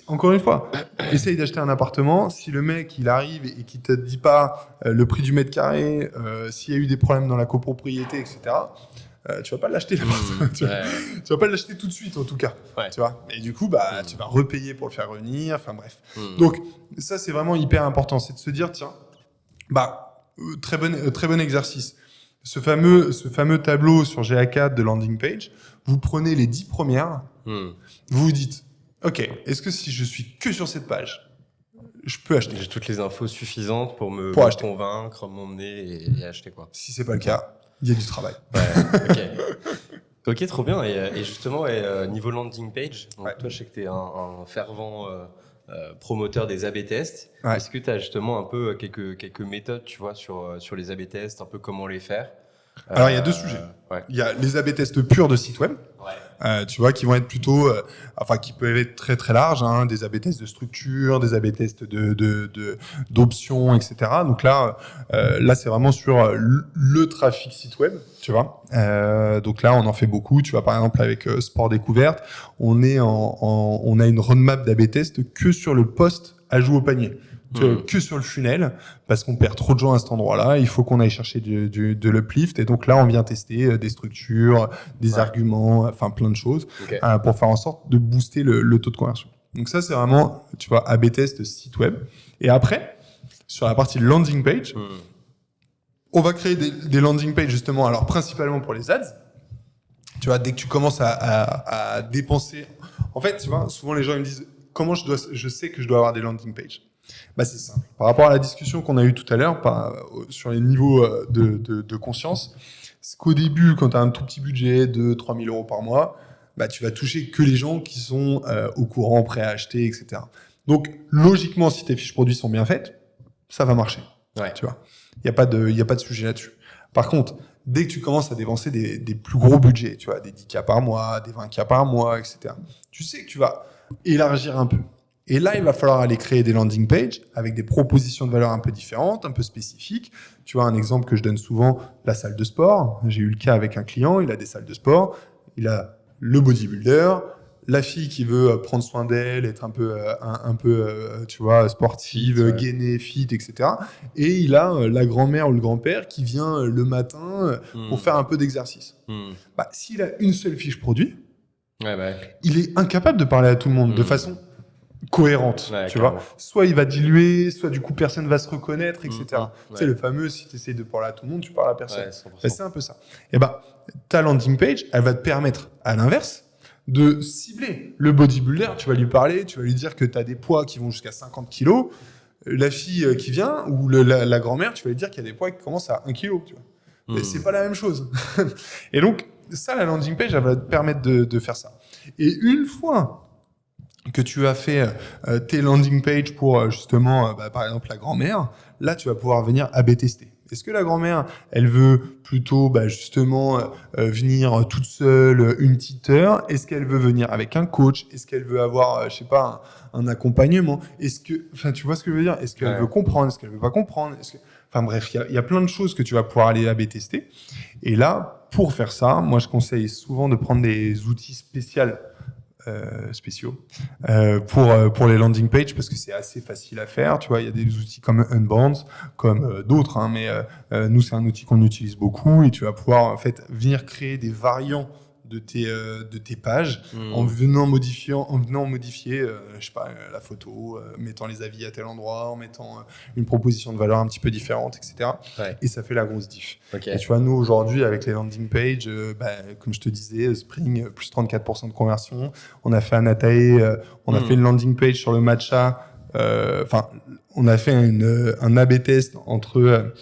[SPEAKER 2] Encore une fois, essaye d'acheter un appartement. Si le mec il arrive et qu'il te dit pas le prix du mètre carré, s'il y a eu des problèmes dans la copropriété, etc., tu vas pas l'acheter la personne. Tu vas pas l'acheter tout de suite en tout cas.
[SPEAKER 1] Ouais.
[SPEAKER 2] Tu vois. Et du coup, tu vas repayer pour le faire revenir. Enfin bref. Donc ça, c'est vraiment hyper important, c'est de se dire tiens, très bon exercice. Ce fameux tableau sur GA4 de landing page, vous prenez les 10 premières, vous vous dites, ok, est-ce que si je suis que sur cette page, je peux acheter?
[SPEAKER 1] J'ai toutes les infos suffisantes pour me convaincre, m'emmener et acheter quoi.
[SPEAKER 2] Si c'est pas le cas, il y a du travail.
[SPEAKER 1] Ouais, ok, trop bien. Et justement, niveau landing page, donc toi, je sais que tu es un fervent promoteur des A/B tests.
[SPEAKER 2] Ouais.
[SPEAKER 1] Est-ce que tu as justement un peu quelques méthodes, tu vois, sur les A/B tests, un peu comment les faire?
[SPEAKER 2] Alors, il y a deux sujets.
[SPEAKER 1] Ouais.
[SPEAKER 2] Il y a les A/B tests purs de site web. Tu vois, qui vont être plutôt, qui peuvent être très très larges, hein, des A/B tests de structure, des A/B tests d'options, etc. Donc là, c'est vraiment sur le trafic site web, tu vois. Donc là, on en fait beaucoup. Tu vois, par exemple avec Sport Découverte, on a une roadmap d'A/B test que sur le post ajout au panier. Que sur le funnel, parce qu'on perd trop de gens à cet endroit-là. Il faut qu'on aille chercher de l'uplift. Et donc là, on vient tester des structures, des arguments, enfin plein de choses, pour faire en sorte de booster le taux de conversion. Donc ça, c'est vraiment, tu vois, A/B test site web. Et après, sur la partie landing page, on va créer des landing pages justement, alors principalement pour les ads. Tu vois, dès que tu commences à dépenser, en fait, tu vois, souvent les gens ils me disent comment je sais que je dois avoir des landing pages. C'est simple. Par rapport à la discussion qu'on a eue tout à l'heure sur les niveaux de conscience, c'est qu'au début, quand tu as un tout petit budget de 3 000 euros par mois, tu vas toucher que les gens qui sont au courant, prêts à acheter, etc. Donc, logiquement, si tes fiches produits sont bien faites, ça va marcher.
[SPEAKER 1] Ouais.
[SPEAKER 2] Tu vois, il n'y a pas de sujet là-dessus. Par contre, dès que tu commences à dépenser des plus gros budgets, tu vois, des 10K par mois, des 20K par mois, etc., tu sais que tu vas élargir un peu. Et là, il va falloir aller créer des landing pages avec des propositions de valeur un peu différentes, un peu spécifiques. Tu vois, un exemple que je donne souvent, la salle de sport. J'ai eu le cas avec un client, il a des salles de sport, il a le bodybuilder, la fille qui veut prendre soin d'elle, être un peu tu vois, sportive, gainée, fit, etc. Et il a la grand-mère ou le grand-père qui vient le matin pour faire un peu d'exercice. S'il a une seule fiche produit, il est incapable de parler à tout le monde de façon cohérente, tu vois. Soit il va diluer, soit du coup personne va se reconnaître, etc. Tu sais, le fameux, si tu essaies de parler à tout le monde, tu parles à personne. C'est un peu ça. Et ta landing page, elle va te permettre, à l'inverse, de cibler le bodybuilder. Tu vas lui parler, tu vas lui dire que tu as des poids qui vont jusqu'à 50 kilos. La fille qui vient, ou la grand-mère, tu vas lui dire qu'il y a des poids qui commencent à 1 kilo, tu vois. Mais c'est pas la même chose. Et donc, ça, la landing page, elle va te permettre de faire ça. Et une fois que tu as fait tes landing pages pour justement, par exemple, la grand-mère, là, tu vas pouvoir venir A/B tester. Est-ce que la grand-mère, elle veut plutôt justement venir toute seule une petite heure? Est-ce qu'elle veut venir avec un coach? Est-ce qu'elle veut avoir, je sais pas, un accompagnement? Tu vois ce que je veux dire? Est-ce qu'elle veut comprendre? Est-ce qu'elle veut pas comprendre? Enfin bref, il y a plein de choses que tu vas pouvoir aller A/B tester. Et là, pour faire ça, moi, je conseille souvent de prendre des outils spéciaux pour les landing pages, parce que c'est assez facile à faire. Tu vois, il y a des outils comme Unbounce, comme d'autres, hein, mais nous, c'est un outil qu'on utilise beaucoup, et tu vas pouvoir en fait venir créer des variants de tes pages en venant modifier je sais pas, la photo, mettant les avis à tel endroit, en mettant une proposition de valeur un petit peu différente, etc. Et ça fait la grosse diff. Et tu vois, nous aujourd'hui avec les landing pages, comme je te disais, Spring plus 34% de conversion. On a fait un Atae, on a fait une landing page sur le matcha. On a fait un A/B test entre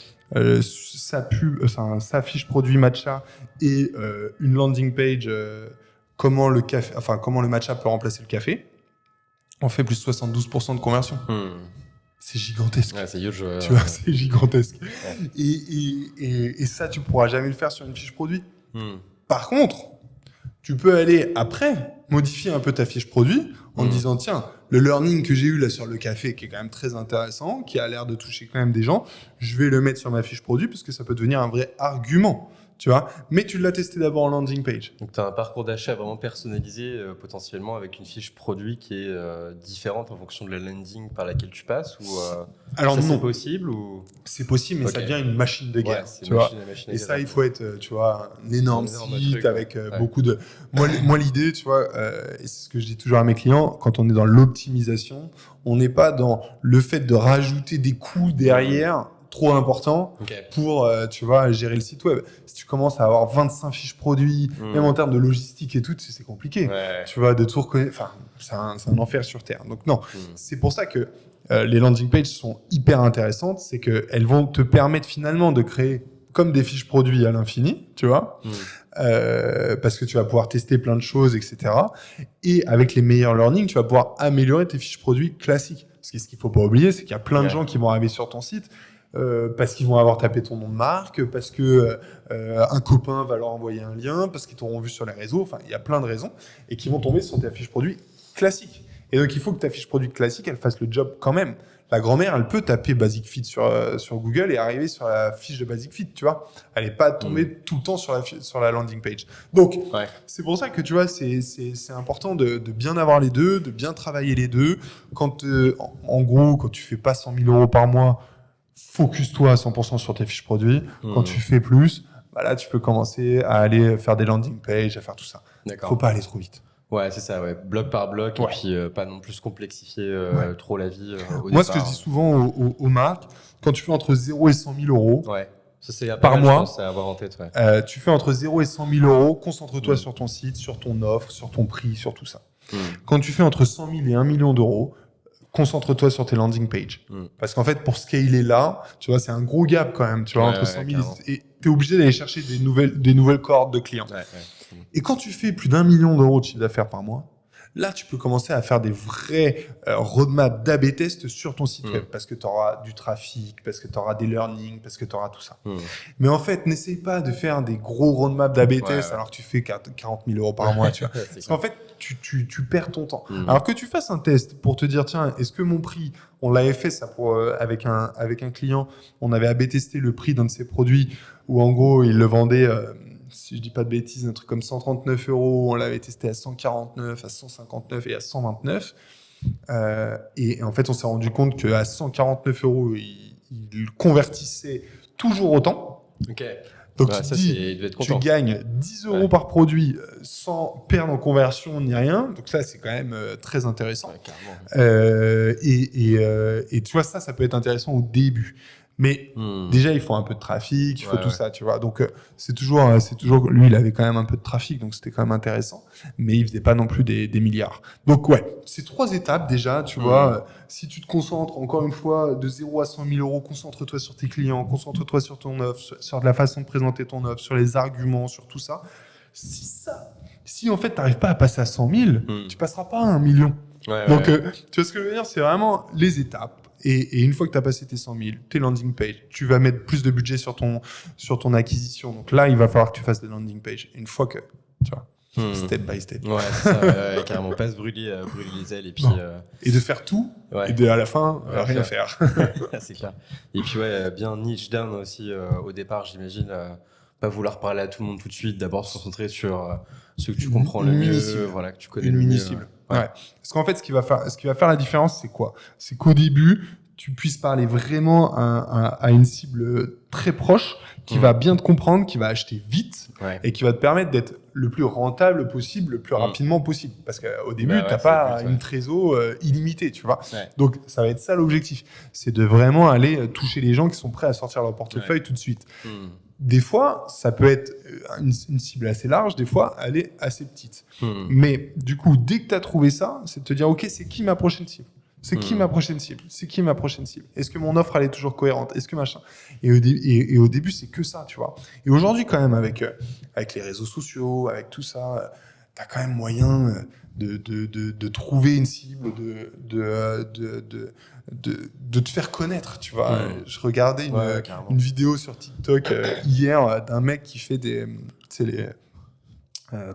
[SPEAKER 2] sa fiche produit matcha et une landing page comment le matcha peut remplacer le café. On fait plus de 72% de conversion. C'est gigantesque.
[SPEAKER 1] C'est huge.
[SPEAKER 2] Tu vois, c'est gigantesque. Et ça, tu pourras jamais le faire sur une fiche produit. Par contre, tu peux aller après modifier un peu ta fiche produit en te disant, tiens, le learning que j'ai eu là sur le café, qui est quand même très intéressant, qui a l'air de toucher quand même des gens, je vais le mettre sur ma fiche produit parce que ça peut devenir un vrai argument. tu vois. Mais tu l'as testé d'abord en landing page.
[SPEAKER 1] Donc, tu as un parcours d'achat vraiment personnalisé, potentiellement avec une fiche produit qui est différente en fonction de la landing par laquelle tu passes ou
[SPEAKER 2] Alors
[SPEAKER 1] ça,
[SPEAKER 2] non,
[SPEAKER 1] c'est possible ou...
[SPEAKER 2] c'est possible, mais ça
[SPEAKER 1] Ok.
[SPEAKER 2] devient une machine de guerre,
[SPEAKER 1] Ouais, c'est
[SPEAKER 2] tu vois.
[SPEAKER 1] machine à
[SPEAKER 2] Et
[SPEAKER 1] guerre.
[SPEAKER 2] ça, il faut être, tu vois, un énorme site
[SPEAKER 1] truc,
[SPEAKER 2] avec
[SPEAKER 1] ouais.
[SPEAKER 2] beaucoup de... Moi, l'idée, tu vois, et c'est ce que je dis toujours à mes clients, quand on est dans l'optimisation, on n'est pas dans le fait de rajouter des coûts derrière trop importants pour, tu vois, gérer le site web. Si tu commences à avoir 25 fiches produits, même en termes de logistique et tout, c'est compliqué.
[SPEAKER 1] Ouais.
[SPEAKER 2] Tu vois, de tout reconnaître, enfin, c'est un enfer sur Terre. Donc non, c'est pour ça que les landing pages sont hyper intéressantes, c'est qu'elles vont te permettre finalement de créer comme des fiches produits à l'infini, tu vois, parce que tu vas pouvoir tester plein de choses, etc. Et avec les meilleurs learning, tu vas pouvoir améliorer tes fiches produits classiques. Parce que ce qu'il faut pas oublier, c'est qu'il y a plein de gens qui vont arriver sur ton site parce qu'ils vont avoir tapé ton nom de marque, parce que un copain va leur envoyer un lien, parce qu'ils t'auront vu sur les réseaux. Enfin, il y a plein de raisons et qui vont tomber sur ta fiche produit classique. Et donc, il faut que ta fiche produit classique, elle fasse le job quand même. La grand-mère, elle peut taper Basic Fit sur Google et arriver sur la fiche de Basic Fit, tu vois. Elle n'est pas tombée tout le temps sur la landing page. Donc, c'est pour ça que, tu vois, c'est important de bien avoir les deux, de bien travailler les deux. Quand, en gros, quand tu fais pas 100 000 euros par mois, focus-toi à 100% sur tes fiches produits. Quand tu fais plus, bah là, tu peux commencer à aller faire des landing pages, à faire tout ça. Faut pas aller trop vite.
[SPEAKER 1] Ouais, c'est ça, bloc par bloc, et puis pas non plus complexifier trop la vie au
[SPEAKER 2] Moi,
[SPEAKER 1] départ.
[SPEAKER 2] ce que je dis souvent aux marques, quand tu fais entre 0 et 100 000 euros
[SPEAKER 1] ça, c'est
[SPEAKER 2] par mois,
[SPEAKER 1] je pense, à avoir en tête.
[SPEAKER 2] Tu fais entre 0 et 100 000 euros, concentre-toi sur ton site, sur ton offre, sur ton prix, sur tout ça. Quand tu fais entre 100 000 et 1 million d'euros, concentre-toi sur tes landing pages. Parce qu'en fait, pour scaler là, tu vois, c'est un gros gap quand même, tu vois, entre 100 000 et tu es obligé d'aller chercher des nouvelles cohortes de clients. Et quand tu fais plus d'1 million d'euros de chiffre d'affaires par mois, là, tu peux commencer à faire des vrais roadmaps d'A/B test sur ton site web parce que tu auras du trafic, parce que tu auras des learnings, parce que tu auras tout ça. Mais en fait, n'essaye pas de faire des gros roadmaps d'A/B test alors que tu fais 40 000 euros par mois. Tu vois. Parce qu'en fait, tu perds ton temps. Alors que tu fasses un test pour te dire, tiens, est-ce que mon prix, on l'avait fait ça avec un client, on avait A/B testé le prix d'un de ses produits où en gros, il le vendait... si je dis pas de bêtises, un truc comme 139 euros, on l'avait testé à 149, à 159 et à 129. Et en fait, on s'est rendu compte qu'à 149 euros, il convertissait toujours autant. Donc tu gagnes 10 euros par produit sans perdre en conversion ni rien. Donc ça, c'est quand même très intéressant. Et tu vois, ça peut être intéressant au début. Mais déjà, il faut un peu de trafic, il faut tout ça, tu vois. Donc, c'est toujours, lui, il avait quand même un peu de trafic, donc c'était quand même intéressant. Mais il faisait pas non plus des milliards. Donc, c'est 3 étapes déjà, tu vois. Si tu te concentres, encore une fois, de 0 à 100 000 euros, concentre-toi sur tes clients, concentre-toi sur ton offre, sur la façon de présenter ton offre, sur les arguments, sur tout ça. Si en fait, tu n'arrives pas à passer à 100 000, tu passeras pas à 1 million. Donc, tu vois ce que je veux dire, c'est vraiment les étapes. Et une fois que tu as passé tes 100 000, tes landing pages, tu vas mettre plus de budget sur ton acquisition. Donc là, il va falloir que tu fasses des landing pages. Une fois que, tu vois, step by step.
[SPEAKER 1] Ouais, c'est ça, carrément. Pas se brûler les ailes et puis...
[SPEAKER 2] Et de faire tout, et à la fin, rien faire.
[SPEAKER 1] C'est clair. Et puis, bien niche down aussi au départ, j'imagine. Pas vouloir parler à tout le monde tout de suite. D'abord se concentrer sur ce que tu comprends le mieux, que tu connais le mieux.
[SPEAKER 2] Parce qu'en fait, ce qui va faire la différence, c'est quoi? C'est qu'au début, tu puisses parler vraiment à une cible très proche, qui va bien te comprendre, qui va acheter vite et qui va te permettre d'être le plus rentable possible, le plus rapidement possible. Parce qu'au début, tu n'as pas une trésor illimitée, tu vois. Donc, ça va être ça l'objectif. C'est de vraiment aller toucher les gens qui sont prêts à sortir leur portefeuille tout de suite. Des fois, ça peut être une cible assez large, des fois, elle est assez petite. Mais du coup, dès que tu as trouvé ça, c'est de te dire, OK, c'est qui ma prochaine cible? C'est qui ma prochaine cible? C'est qui ma prochaine cible? Est-ce que mon offre, elle est toujours cohérente? Est-ce que machin? Et au début, c'est que ça, tu vois. Et aujourd'hui, quand même, avec les réseaux sociaux, avec tout ça, tu as quand même moyen de trouver une cible, de te faire connaître, tu vois. Je regardais une vidéo sur TikTok hier d'un mec qui fait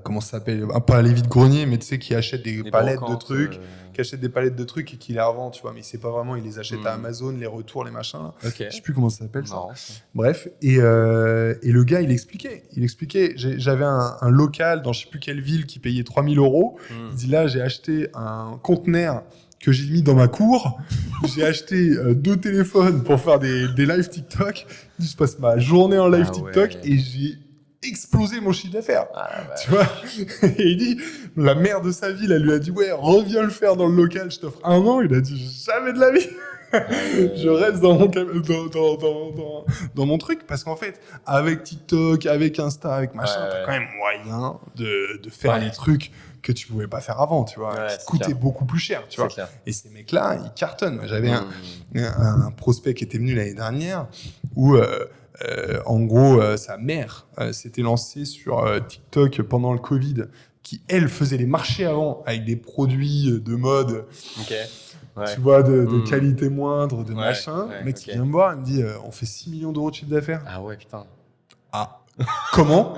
[SPEAKER 2] comment ça s'appelle, pas les vide-greniers, mais tu sais, qui achètent des
[SPEAKER 1] Les
[SPEAKER 2] palettes de
[SPEAKER 1] brocantes,
[SPEAKER 2] trucs, qui achètent des palettes de trucs et qui les revendent, tu vois. Mais c'est pas vraiment, ils les achètent à
[SPEAKER 1] Hmm.
[SPEAKER 2] Amazon, les retours, les machins. Là.
[SPEAKER 1] Ok.
[SPEAKER 2] Je sais plus comment ça s'appelle ça.
[SPEAKER 1] Marrant, ça.
[SPEAKER 2] Bref, et le gars, il expliquait, j'avais un local dans je sais plus quelle ville qui payait 3 000 €.
[SPEAKER 1] Hmm.
[SPEAKER 2] Il dit là, j'ai acheté un conteneur que j'ai mis dans ma cour. J'ai acheté 2 téléphones pour faire des live TikTok. Il dit, je passe ma journée en live
[SPEAKER 1] Ah
[SPEAKER 2] TikTok
[SPEAKER 1] ouais.
[SPEAKER 2] et j'ai explosé mon chiffre d'affaires.
[SPEAKER 1] Ah, ouais.
[SPEAKER 2] Tu vois. Et il dit, la mère de sa ville, elle lui a dit, ouais, reviens le faire dans le local, je t'offre 1 an. Il a dit, jamais de la vie. Je reste dans mon, dans mon truc parce qu'en fait, avec TikTok, avec Insta, avec machin,
[SPEAKER 1] Ouais,
[SPEAKER 2] t'as
[SPEAKER 1] ouais.
[SPEAKER 2] quand même moyen de faire
[SPEAKER 1] Ouais.
[SPEAKER 2] les trucs que tu pouvais pas faire avant, tu vois,
[SPEAKER 1] Ouais,
[SPEAKER 2] qui te
[SPEAKER 1] c'est
[SPEAKER 2] coûtaient
[SPEAKER 1] clair.
[SPEAKER 2] beaucoup plus cher, tu vois.
[SPEAKER 1] C'est clair.
[SPEAKER 2] Et ces mecs-là, ils cartonnent. Moi, j'avais
[SPEAKER 1] Hmm.
[SPEAKER 2] un prospect qui était venu l'année dernière où, en gros, sa mère s'était lancée sur TikTok pendant le Covid, qui, elle, faisait les marchés avant avec des produits de mode,
[SPEAKER 1] Ok. Ouais.
[SPEAKER 2] tu vois, de
[SPEAKER 1] Hmm.
[SPEAKER 2] qualité moindre, de
[SPEAKER 1] Ouais,
[SPEAKER 2] machin.
[SPEAKER 1] ouais,
[SPEAKER 2] Le mec,
[SPEAKER 1] ok.
[SPEAKER 2] il vient me voir, il me dit on fait 6 millions d'euros de chiffre d'affaires.
[SPEAKER 1] Ah ouais, putain.
[SPEAKER 2] Ah, comment?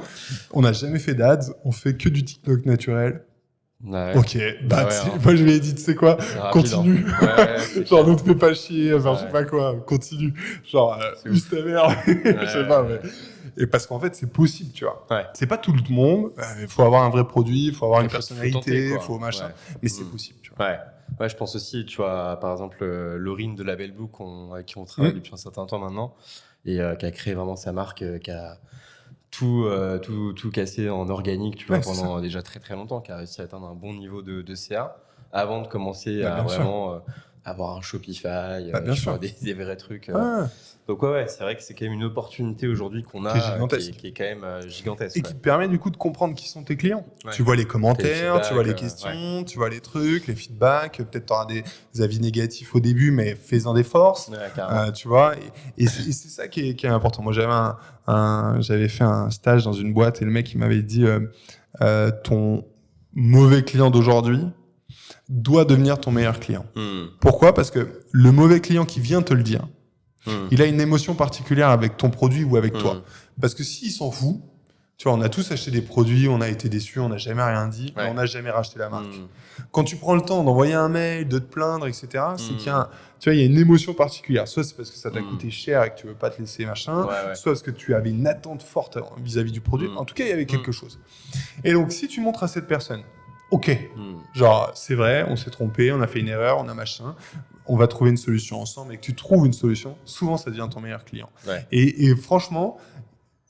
[SPEAKER 2] On n'a jamais fait d'ads, on fait que du TikTok naturel.
[SPEAKER 1] Ouais.
[SPEAKER 2] Ok, bah,
[SPEAKER 1] ouais,
[SPEAKER 2] tu sais,
[SPEAKER 1] hein.
[SPEAKER 2] moi je lui ai dit, tu sais quoi,
[SPEAKER 1] C'est rapide,
[SPEAKER 2] continue.
[SPEAKER 1] hein. Ouais, c'est
[SPEAKER 2] Genre,
[SPEAKER 1] clair.
[SPEAKER 2] ne te fais pas chier, enfin, je sais
[SPEAKER 1] Ouais.
[SPEAKER 2] pas quoi, continue. Genre,
[SPEAKER 1] C'est
[SPEAKER 2] use ta mère. Je sais pas,
[SPEAKER 1] ouais.
[SPEAKER 2] mais. Et parce qu'en fait, c'est possible, tu vois.
[SPEAKER 1] Ouais.
[SPEAKER 2] C'est pas tout le monde, il faut avoir un vrai produit, il faut avoir une
[SPEAKER 1] Faut tenter,
[SPEAKER 2] personnalité, il
[SPEAKER 1] quoi.
[SPEAKER 2] faut machin.
[SPEAKER 1] Ouais.
[SPEAKER 2] Mais c'est
[SPEAKER 1] Mm.
[SPEAKER 2] possible, tu vois.
[SPEAKER 1] Ouais. Ouais, je pense aussi, tu vois, par exemple, Laurine de Label Book, avec qui on travaille depuis un certain temps maintenant, et qui a créé vraiment sa marque, qui a tout cassé en organique, tu vois,
[SPEAKER 2] Ouais, c'est
[SPEAKER 1] pendant déjà très très longtemps, qui a réussi à atteindre un bon niveau de CA, avant de commencer
[SPEAKER 2] Bah,
[SPEAKER 1] à
[SPEAKER 2] bien sûr.
[SPEAKER 1] vraiment avoir un Shopify,
[SPEAKER 2] Bah, bien
[SPEAKER 1] tu vois,
[SPEAKER 2] sûr.
[SPEAKER 1] des vrais trucs.
[SPEAKER 2] Ouais.
[SPEAKER 1] Donc ouais, c'est vrai que c'est quand même une opportunité aujourd'hui qu'on
[SPEAKER 2] Qui est
[SPEAKER 1] a,
[SPEAKER 2] gigantesque.
[SPEAKER 1] qui est quand même gigantesque.
[SPEAKER 2] Et qui te permet du coup de comprendre qui sont tes clients.
[SPEAKER 1] Ouais.
[SPEAKER 2] Tu vois les
[SPEAKER 1] T'as
[SPEAKER 2] commentaires,
[SPEAKER 1] les
[SPEAKER 2] tu vois les
[SPEAKER 1] feedbacks,
[SPEAKER 2] questions, tu vois les trucs, les feedbacks. Peut-être tu auras des avis négatifs au début, mais fais-en des forces.
[SPEAKER 1] Ouais, carrément.
[SPEAKER 2] Tu vois, et c'est ça qui est important. Moi, j'avais fait un stage dans une boîte et le mec il m'avait dit ton mauvais client d'aujourd'hui doit devenir ton meilleur client.
[SPEAKER 1] Hmm.
[SPEAKER 2] Pourquoi? Parce que le mauvais client qui vient te le dire,
[SPEAKER 1] Hmm.
[SPEAKER 2] il a une émotion particulière avec ton produit ou avec
[SPEAKER 1] Hmm.
[SPEAKER 2] toi. Parce que s'il s'en fout, tu vois, on a tous acheté des produits, on a été déçus, on n'a jamais rien dit, mais
[SPEAKER 1] Ouais.
[SPEAKER 2] on n'a jamais racheté la marque.
[SPEAKER 1] Hmm.
[SPEAKER 2] Quand tu prends le temps d'envoyer un mail, de te plaindre, etc., c'est
[SPEAKER 1] Hmm.
[SPEAKER 2] qu'il y a, tu vois, il y a une émotion particulière. Soit c'est parce que ça t'a
[SPEAKER 1] Hmm.
[SPEAKER 2] coûté cher et que tu veux pas te laisser machin,
[SPEAKER 1] Ouais.
[SPEAKER 2] soit parce que tu avais une attente forte vis-à-vis du produit.
[SPEAKER 1] Hmm.
[SPEAKER 2] En tout cas, il y avait quelque chose. Et donc, si tu montres à cette personne, ok,
[SPEAKER 1] Hmm.
[SPEAKER 2] genre, c'est vrai, on s'est trompé, on a fait une erreur, on a machin, on va trouver une solution ensemble, et que tu trouves une solution, souvent ça devient ton meilleur client.
[SPEAKER 1] Ouais.
[SPEAKER 2] Et franchement,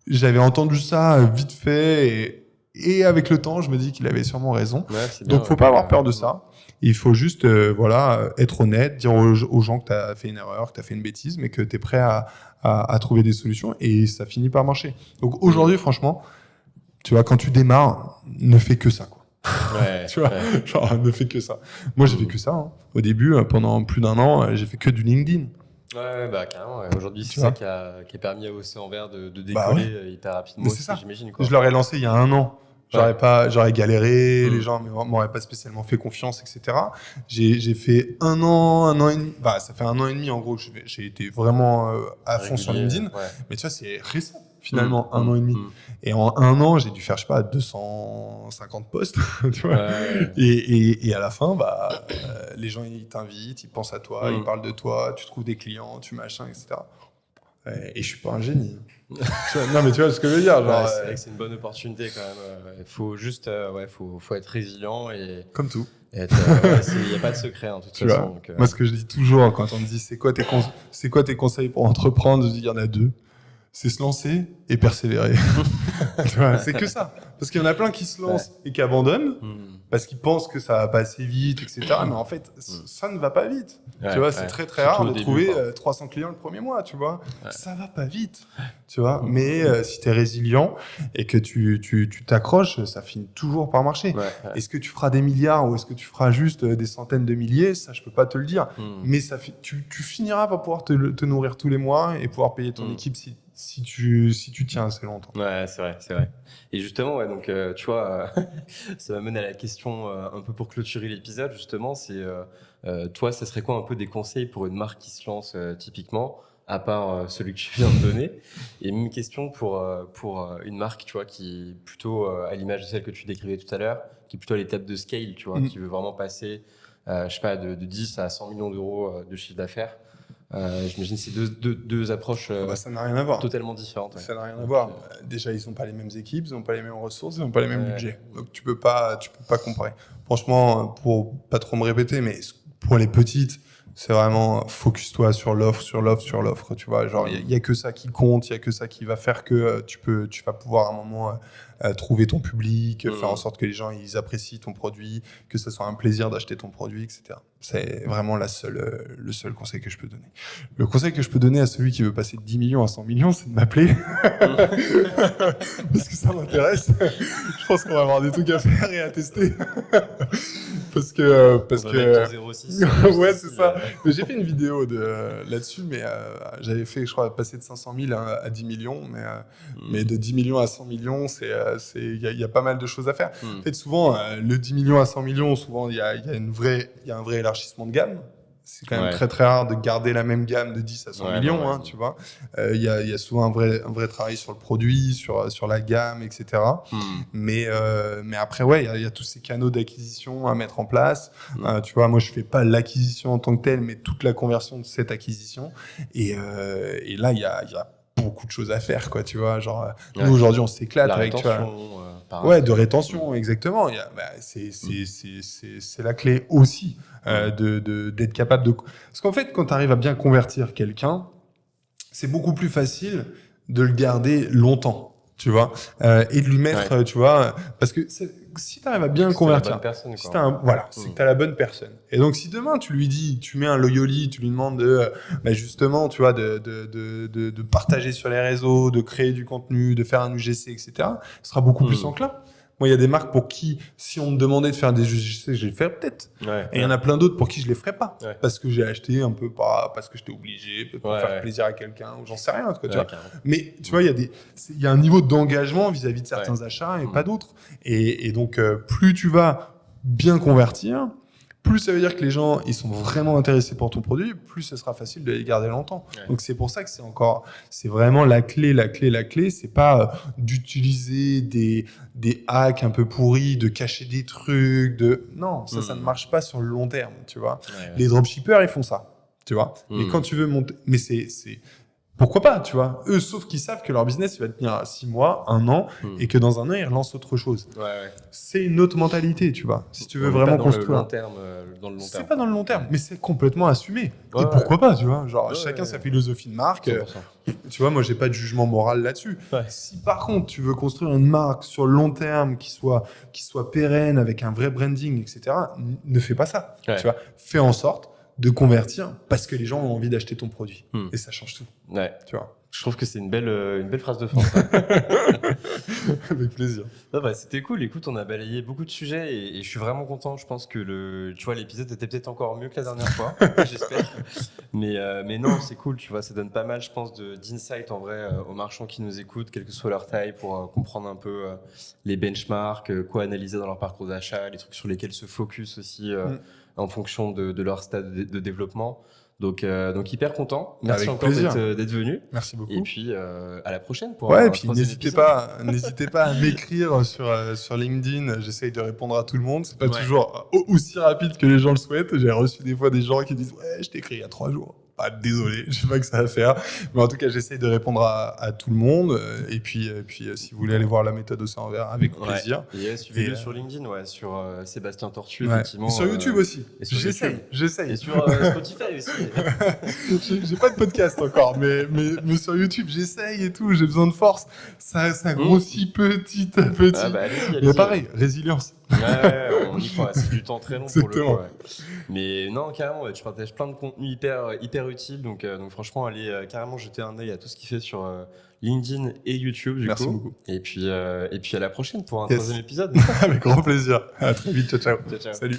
[SPEAKER 2] j'avais entendu ça vite fait, et avec le temps, je me dis qu'il avait sûrement raison.
[SPEAKER 1] Ouais, c'est bien,
[SPEAKER 2] Donc, faut
[SPEAKER 1] ouais.
[SPEAKER 2] pas avoir peur de ça. Il faut juste, être honnête, dire aux gens que tu as fait une erreur, que tu as fait une bêtise, mais que tu es prêt à trouver des solutions, et ça finit par marcher. Donc, aujourd'hui, franchement, tu vois, quand tu démarres, ne fais que ça, quoi.
[SPEAKER 1] Ouais,
[SPEAKER 2] Tu vois,
[SPEAKER 1] ouais.
[SPEAKER 2] genre, ne fais que ça. Moi, j'ai fait que ça. Hein. Au début, pendant plus d'1 an, j'ai fait que du LinkedIn.
[SPEAKER 1] Ouais, bah carrément. Ouais. Aujourd'hui,
[SPEAKER 2] Tu
[SPEAKER 1] c'est
[SPEAKER 2] vois.
[SPEAKER 1] ça qui a permis à Océan Vert de décoller
[SPEAKER 2] Bah ouais.
[SPEAKER 1] hyper rapidement
[SPEAKER 2] Mais c'est
[SPEAKER 1] aussi,
[SPEAKER 2] ça.
[SPEAKER 1] j'imagine. Quoi.
[SPEAKER 2] Je l'aurais lancé il y a 1 an. J'aurais galéré,
[SPEAKER 1] Mm.
[SPEAKER 2] les gens m'auraient pas spécialement fait confiance, etc. J'ai fait 1 an et demi. Bah, ça fait 1 an et demi en gros. J'ai été vraiment à fond sur
[SPEAKER 1] Régulier,
[SPEAKER 2] LinkedIn.
[SPEAKER 1] ouais.
[SPEAKER 2] Mais tu vois, c'est récent finalement,
[SPEAKER 1] Mm.
[SPEAKER 2] 1 an et demi.
[SPEAKER 1] Mm.
[SPEAKER 2] Et en 1 an, j'ai dû faire, je sais pas, 250 posts, tu vois.
[SPEAKER 1] Ouais.
[SPEAKER 2] Et à la fin, bah, les gens ils t'invitent, ils pensent à toi, ils
[SPEAKER 1] Mm.
[SPEAKER 2] parlent de toi, tu trouves des clients, tu machin, etc. Et je suis pas un génie. Tu vois, non, mais tu vois ce que je veux dire. Genre,
[SPEAKER 1] Ouais, c'est vrai que c'est une bonne opportunité quand même. Il faut juste faut être résilient et
[SPEAKER 2] comme tout.
[SPEAKER 1] il n'y a pas de secret hein, de toute
[SPEAKER 2] Tu
[SPEAKER 1] façon.
[SPEAKER 2] vois.
[SPEAKER 1] Donc,
[SPEAKER 2] Moi, ce que je dis toujours quand on me dit c'est quoi tes conseils pour entreprendre, je dis il y en a 2. C'est se lancer et persévérer. Tu vois, c'est que ça. Parce qu'il y en a plein qui se lancent et qui abandonnent parce qu'ils pensent que ça va pas assez vite, etc. Mais en fait, ça ne va pas vite.
[SPEAKER 1] Ouais,
[SPEAKER 2] tu vois, c'est très très
[SPEAKER 1] surtout
[SPEAKER 2] rare
[SPEAKER 1] au
[SPEAKER 2] de
[SPEAKER 1] début,
[SPEAKER 2] trouver
[SPEAKER 1] quoi.
[SPEAKER 2] 300 clients le premier mois, tu vois.
[SPEAKER 1] Ouais.
[SPEAKER 2] Ça va pas vite, tu vois. Mais si tu es résilient et que tu t'accroches, ça finit toujours par marcher.
[SPEAKER 1] Ouais.
[SPEAKER 2] Est-ce que tu feras des milliards ou est-ce que tu feras juste des centaines de milliers? Ça, je peux pas te le dire.
[SPEAKER 1] Mm.
[SPEAKER 2] Mais tu finiras par pouvoir te nourrir tous les mois et pouvoir payer ton équipe si tu tiens assez longtemps.
[SPEAKER 1] Ouais, c'est vrai. Et justement, ouais, donc tu vois, ça m'amène à la question un peu pour clôturer l'épisode. Justement, c'est toi, ça serait quoi un peu des conseils pour une marque qui se lance typiquement à part celui que tu viens de donner. Et même question pour une marque, tu vois, qui est plutôt à l'image de celle que tu décrivais tout à l'heure, qui est plutôt à l'étape de scale, tu vois, qui veut vraiment passer, je sais pas, de 10 à 100 millions d'euros de chiffre d'affaires. J'imagine que c'est deux approches
[SPEAKER 2] Ça n'a rien à voir.
[SPEAKER 1] totalement différentes. Ouais.
[SPEAKER 2] Ça n'a rien à voir. Déjà, ils n'ont pas les mêmes équipes, ils n'ont pas les mêmes ressources, ils n'ont pas les mêmes budgets. Donc, tu peux pas comparer. Franchement, pour pas trop me répéter, mais pour les petites, c'est vraiment focus-toi sur l'offre, tu vois. Genre, il y a que ça qui compte, il y a que ça qui va faire que tu vas pouvoir à un moment trouver ton public, faire en sorte que les gens ils apprécient ton produit, que ce soit un plaisir d'acheter ton produit, etc. C'est vraiment le seul conseil que je peux donner. Le conseil que je peux donner à celui qui veut passer de 10 millions à 100 millions, c'est de m'appeler. Parce que ça m'intéresse. Je pense qu'on va avoir des trucs à faire et à tester. parce que
[SPEAKER 1] Ton 06,
[SPEAKER 2] ouais, c'est ça. Mais j'ai fait une vidéo là-dessus, mais j'avais fait, je crois, passer de 500 000 à 10 millions, mais de 10 millions à 100 millions, il y a pas mal de choses à faire. En fait, souvent, le 10 millions à 100 millions, souvent, il y a un vrai élargissement de gamme. C'est quand même très très rare de garder la même gamme de 10 à 100 millions, tu vois. Il y a souvent un vrai travail sur le produit, sur la gamme, etc. Mais après, il y a tous ces canaux d'acquisition à mettre en place. Tu vois, moi, je fais pas l'acquisition en tant que telle, mais toute la conversion de cette acquisition. Et là, il y a beaucoup de choses à faire, quoi, tu vois. Genre, nous, aujourd'hui, on s'éclate avec, tu vois. De rétention, exactement. C'est la clé aussi d'être capable de... Parce qu'en fait, quand tu arrives à bien convertir quelqu'un, c'est beaucoup plus facile de le garder longtemps, tu vois, et de lui mettre, tu vois, parce que si tu arrives à bien le convertir, c'est que tu as la bonne personne. Et donc, si demain, tu lui dis, tu mets un loyoli, tu lui demandes justement, tu vois, de partager sur les réseaux, de créer du contenu, de faire un UGC, etc., ce sera beaucoup plus enclin. Moi, il y a des marques pour qui, si on me demandait de faire des UGC, je les ferais peut-être. Et il y en a plein d'autres pour qui je les ferais pas. Parce que j'ai acheté un peu parce que j'étais obligé, peut-être pour faire plaisir à quelqu'un, ou j'en sais rien, quoi, tu vois. Mais tu vois, il y a un niveau d'engagement vis-à-vis de certains achats et pas d'autres. Et donc, plus tu vas bien convertir, plus ça veut dire que les gens ils sont vraiment intéressés pour ton produit, plus ce sera facile de les garder longtemps. Donc c'est pour ça que c'est vraiment la clé. C'est pas d'utiliser des hacks un peu pourris, de cacher des trucs, non, ça ne marche pas sur le long terme, tu vois. Les dropshippers ils font ça, tu vois. Mais quand tu veux monter, mais c'est pourquoi pas, tu vois. Eux, sauf qu'ils savent que leur business il va tenir 6 mois, 1 an, et que dans 1 an, ils relancent autre chose. C'est une autre mentalité, tu vois. Si tu veux vraiment construire.
[SPEAKER 1] Dans le long terme.
[SPEAKER 2] C'est pas dans le long terme, mais c'est complètement assumé. Et pourquoi pas, tu vois. Genre, chacun sa philosophie de marque. Tu vois, moi, j'ai pas de jugement moral là-dessus. Si par contre, tu veux construire une marque sur le long terme qui soit pérenne, avec un vrai branding, etc., ne fais pas ça. Tu vois, fais en sorte de convertir parce que les gens ont envie d'acheter ton produit. Et ça change tout. Tu vois.
[SPEAKER 1] Je trouve que c'est une belle phrase de fin.
[SPEAKER 2] Avec plaisir.
[SPEAKER 1] C'était cool. Écoute, on a balayé beaucoup de sujets et je suis vraiment content. Je pense que tu vois, l'épisode était peut-être encore mieux que la dernière fois. J'espère. Mais non, c'est cool. Tu vois, ça donne pas mal, je pense, d'insight en vrai aux marchands qui nous écoutent, quelle que soit leur taille, pour comprendre un peu les benchmarks, quoi analyser dans leur parcours d'achat, les trucs sur lesquels se focus aussi en fonction de leur stade de développement. Donc hyper content. Merci
[SPEAKER 2] avec
[SPEAKER 1] encore
[SPEAKER 2] plaisir
[SPEAKER 1] d'être venu.
[SPEAKER 2] Merci beaucoup.
[SPEAKER 1] Et puis à la prochaine pour un
[SPEAKER 2] et puis n'hésitez
[SPEAKER 1] épisode.
[SPEAKER 2] pas à m'écrire sur LinkedIn. J'essaye de répondre à tout le monde. C'est pas toujours aussi rapide que les gens le souhaitent. J'ai reçu des fois des gens qui disent je t'ai écrit il y a 3 jours. Désolé, je sais pas que ça va faire, mais en tout cas j'essaye de répondre à tout le monde. Et puis si vous voulez aller voir la méthode au sang vert, avec plaisir.
[SPEAKER 1] Et suivez-le sur LinkedIn, sur Sébastien Tortue, effectivement.
[SPEAKER 2] Et sur YouTube aussi.
[SPEAKER 1] Et sur
[SPEAKER 2] J'essaye.
[SPEAKER 1] Et sur Spotify aussi.
[SPEAKER 2] J'ai pas de podcast encore, mais sur YouTube j'essaye et tout. J'ai besoin de force. Ça grossit petit à petit.
[SPEAKER 1] Allez-y.
[SPEAKER 2] Mais pareil, résilience.
[SPEAKER 1] On y croit. C'est du temps très long pour le coup. Mais non, carrément, tu partages plein de contenus hyper utiles. Donc franchement, allez carrément jeter un œil à tout ce qu'il fait sur LinkedIn et YouTube.
[SPEAKER 2] Merci beaucoup.
[SPEAKER 1] Et puis à la prochaine pour un troisième épisode.
[SPEAKER 2] Avec grand plaisir. À très vite. Ciao.
[SPEAKER 1] Ciao.
[SPEAKER 2] Salut.